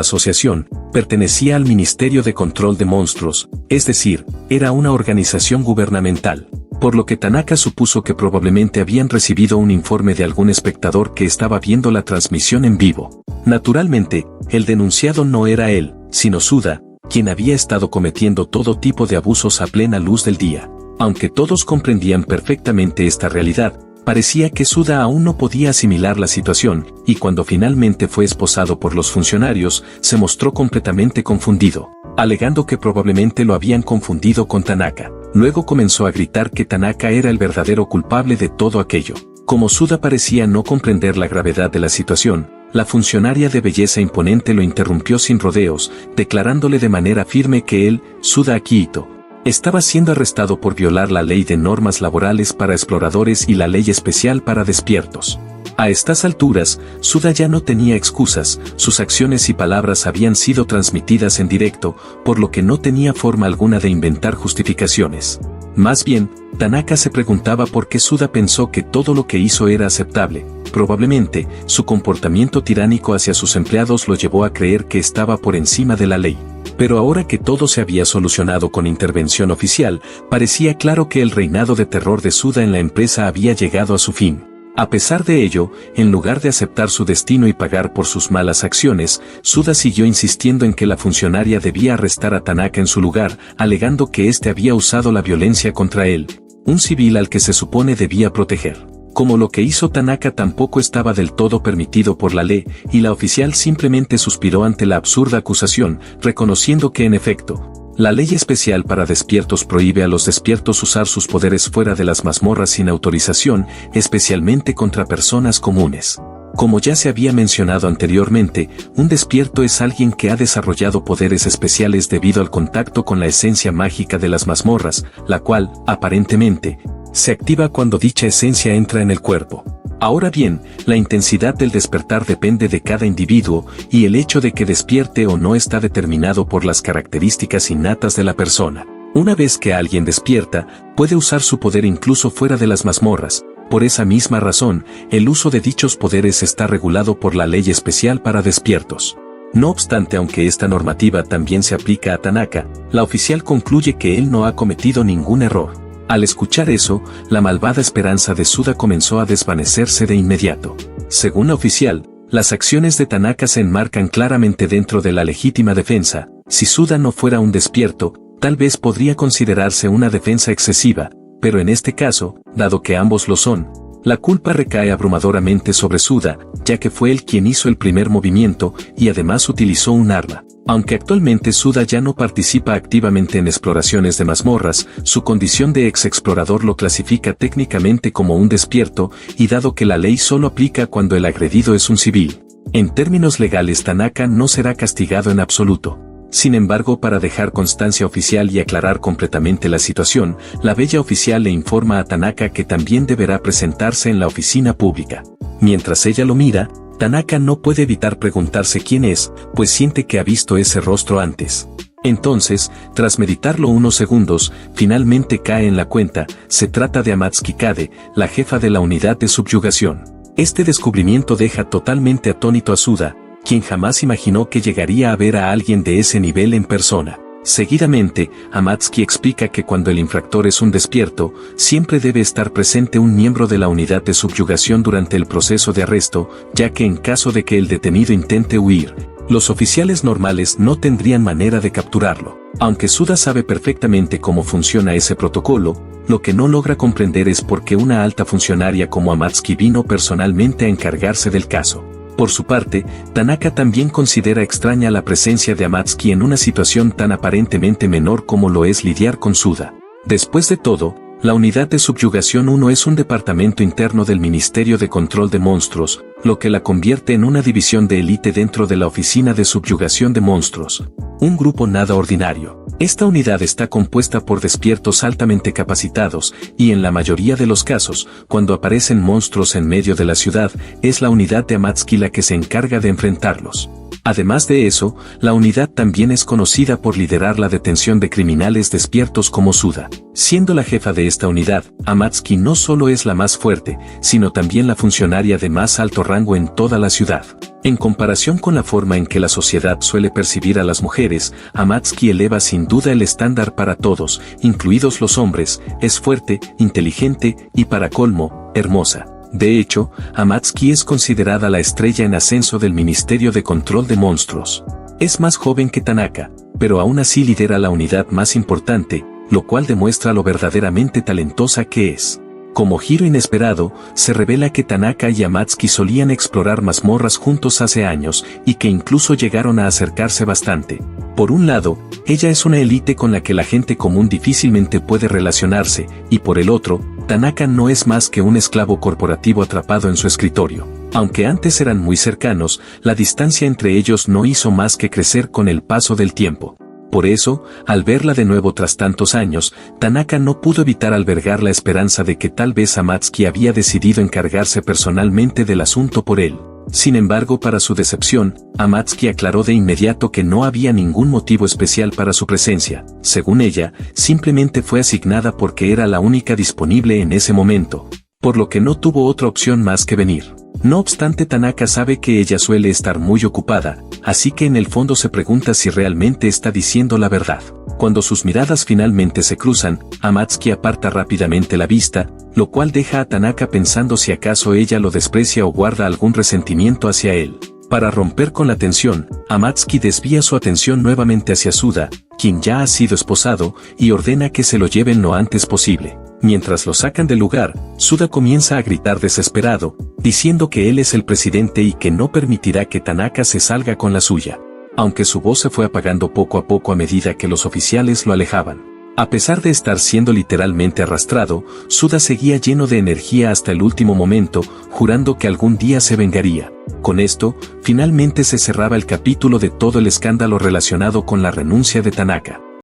asociación, pertenecía al Ministerio de Control de Monstruos, es decir, era una organización gubernamental, por lo que Tanaka supuso que probablemente habían recibido un informe de algún espectador que estaba viendo la transmisión en vivo. Naturalmente, el denunciado no era él, sino Suda, quien había estado cometiendo todo tipo de abusos a plena luz del día. Aunque todos comprendían perfectamente esta realidad, Parecía que Suda aún no podía asimilar la situación, y cuando finalmente fue esposado por los funcionarios, se mostró completamente confundido, alegando que probablemente lo habían confundido con Tanaka. Luego comenzó a gritar que Tanaka era el verdadero culpable de todo aquello. Como Suda parecía no comprender la gravedad de la situación, la funcionaria de belleza imponente lo interrumpió sin rodeos, declarándole de manera firme que él, Suda Akihito, estaba siendo arrestado por violar la ley de normas laborales para exploradores y la ley especial para despiertos. A estas alturas, Suda ya no tenía excusas, sus acciones y palabras habían sido transmitidas en directo, por lo que no tenía forma alguna de inventar justificaciones. Más bien, Tanaka se preguntaba por qué Suda pensó que todo lo que hizo era aceptable. Probablemente, su comportamiento tiránico hacia sus empleados lo llevó a creer que estaba por encima de la ley. Pero ahora que todo se había solucionado con intervención oficial, parecía claro que el reinado de terror de Suda en la empresa había llegado a su fin. A pesar de ello, en lugar de aceptar su destino y pagar por sus malas acciones, Suda siguió insistiendo en que la funcionaria debía arrestar a Tanaka en su lugar, alegando que éste había usado la violencia contra él, un civil al que se supone debía proteger. Como lo que hizo Tanaka tampoco estaba del todo permitido por la ley, y la oficial simplemente suspiró ante la absurda acusación, reconociendo que en efecto, la ley especial para despiertos prohíbe a los despiertos usar sus poderes fuera de las mazmorras sin autorización, especialmente contra personas comunes. Como ya se había mencionado anteriormente, un despierto es alguien que ha desarrollado poderes especiales debido al contacto con la esencia mágica de las mazmorras, la cual, aparentemente, se activa cuando dicha esencia entra en el cuerpo. Ahora bien, la intensidad del despertar depende de cada individuo, y el hecho de que despierte o no está determinado por las características innatas de la persona. Una vez que alguien despierta, puede usar su poder incluso fuera de las mazmorras. Por esa misma razón, el uso de dichos poderes está regulado por la ley especial para despiertos. No obstante, aunque esta normativa también se aplica a Tanaka, la oficial concluye que él no ha cometido ningún error. Al escuchar eso, la malvada esperanza de Suda comenzó a desvanecerse de inmediato. Según la oficial, las acciones de Tanaka se enmarcan claramente dentro de la legítima defensa. Si Suda no fuera un despierto, tal vez podría considerarse una defensa excesiva, pero en este caso, dado que ambos lo son, la culpa recae abrumadoramente sobre Suda, ya que fue él quien hizo el primer movimiento y además utilizó un arma. Aunque actualmente Suda ya no participa activamente en exploraciones de mazmorras, su condición de ex-explorador lo clasifica técnicamente como un despierto, y dado que la ley solo aplica cuando el agredido es un civil, en términos legales Tanaka no será castigado en absoluto. Sin embargo, para dejar constancia oficial y aclarar completamente la situación, la bella oficial le informa a Tanaka que también deberá presentarse en la oficina pública. Mientras ella lo mira, Tanaka no puede evitar preguntarse quién es, pues siente que ha visto ese rostro antes. Entonces, tras meditarlo unos segundos, finalmente cae en la cuenta, se trata de Amatsuki Kade, la jefa de la unidad de subyugación. Este descubrimiento deja totalmente atónito a Suda, quien jamás imaginó que llegaría a ver a alguien de ese nivel en persona. Seguidamente, Amatsuki explica que cuando el infractor es un despierto, siempre debe estar presente un miembro de la unidad de subyugación durante el proceso de arresto, ya que en caso de que el detenido intente huir, los oficiales normales no tendrían manera de capturarlo. Aunque Suda sabe perfectamente cómo funciona ese protocolo, lo que no logra comprender es por qué una alta funcionaria como Amatsuki vino personalmente a encargarse del caso. Por su parte, Tanaka también considera extraña la presencia de Amatsuki en una situación tan aparentemente menor como lo es lidiar con Suda. Después de todo, la Unidad de Subyugación 1 es un departamento interno del Ministerio de Control de Monstruos, lo que la convierte en una división de élite dentro de la Oficina de Subyugación de Monstruos. Un grupo nada ordinario. Esta unidad está compuesta por despiertos altamente capacitados, y en la mayoría de los casos, cuando aparecen monstruos en medio de la ciudad, es la unidad de Amatsuki la que se encarga de enfrentarlos. Además de eso, la unidad también es conocida por liderar la detención de criminales despiertos como Suda. Siendo la jefa de esta unidad, Amatsuki no solo es la más fuerte, sino también la funcionaria de más alto rango en toda la ciudad. En comparación con la forma en que la sociedad suele percibir a las mujeres, Amatsuki eleva sin duda el estándar para todos, incluidos los hombres, es fuerte, inteligente y para colmo, hermosa. De hecho, Amatsuki es considerada la estrella en ascenso del Ministerio de Control de Monstruos. Es más joven que Tanaka, pero aún así lidera la unidad más importante, lo cual demuestra lo verdaderamente talentosa que es. Como giro inesperado, se revela que Tanaka y Amatsuki solían explorar mazmorras juntos hace años y que incluso llegaron a acercarse bastante. Por un lado, ella es una élite con la que la gente común difícilmente puede relacionarse, y por el otro, Tanaka no es más que un esclavo corporativo atrapado en su escritorio. Aunque antes eran muy cercanos, la distancia entre ellos no hizo más que crecer con el paso del tiempo. Por eso, al verla de nuevo tras tantos años, Tanaka no pudo evitar albergar la esperanza de que tal vez Amatsuki había decidido encargarse personalmente del asunto por él. Sin embargo, para su decepción, Amatsuki aclaró de inmediato que no había ningún motivo especial para su presencia. Según ella, simplemente fue asignada porque era la única disponible en ese momento, por lo que no tuvo otra opción más que venir. No obstante, Tanaka sabe que ella suele estar muy ocupada, así que en el fondo se pregunta si realmente está diciendo la verdad. Cuando sus miradas finalmente se cruzan, Amatsuki aparta rápidamente la vista, lo cual deja a Tanaka pensando si acaso ella lo desprecia o guarda algún resentimiento hacia él. Para romper con la tensión, Amatsuki desvía su atención nuevamente hacia Suda, quien ya ha sido esposado, y ordena que se lo lleven lo antes posible. Mientras lo sacan del lugar, Suda comienza a gritar desesperado, diciendo que él es el presidente y que no permitirá que Tanaka se salga con la suya. Aunque su voz se fue apagando poco a poco a medida que los oficiales lo alejaban. A pesar de estar siendo literalmente arrastrado, Suda seguía lleno de energía hasta el último momento, jurando que algún día se vengaría. Con esto, finalmente se cerraba el capítulo de todo el escándalo relacionado con la renuncia de Tanaka.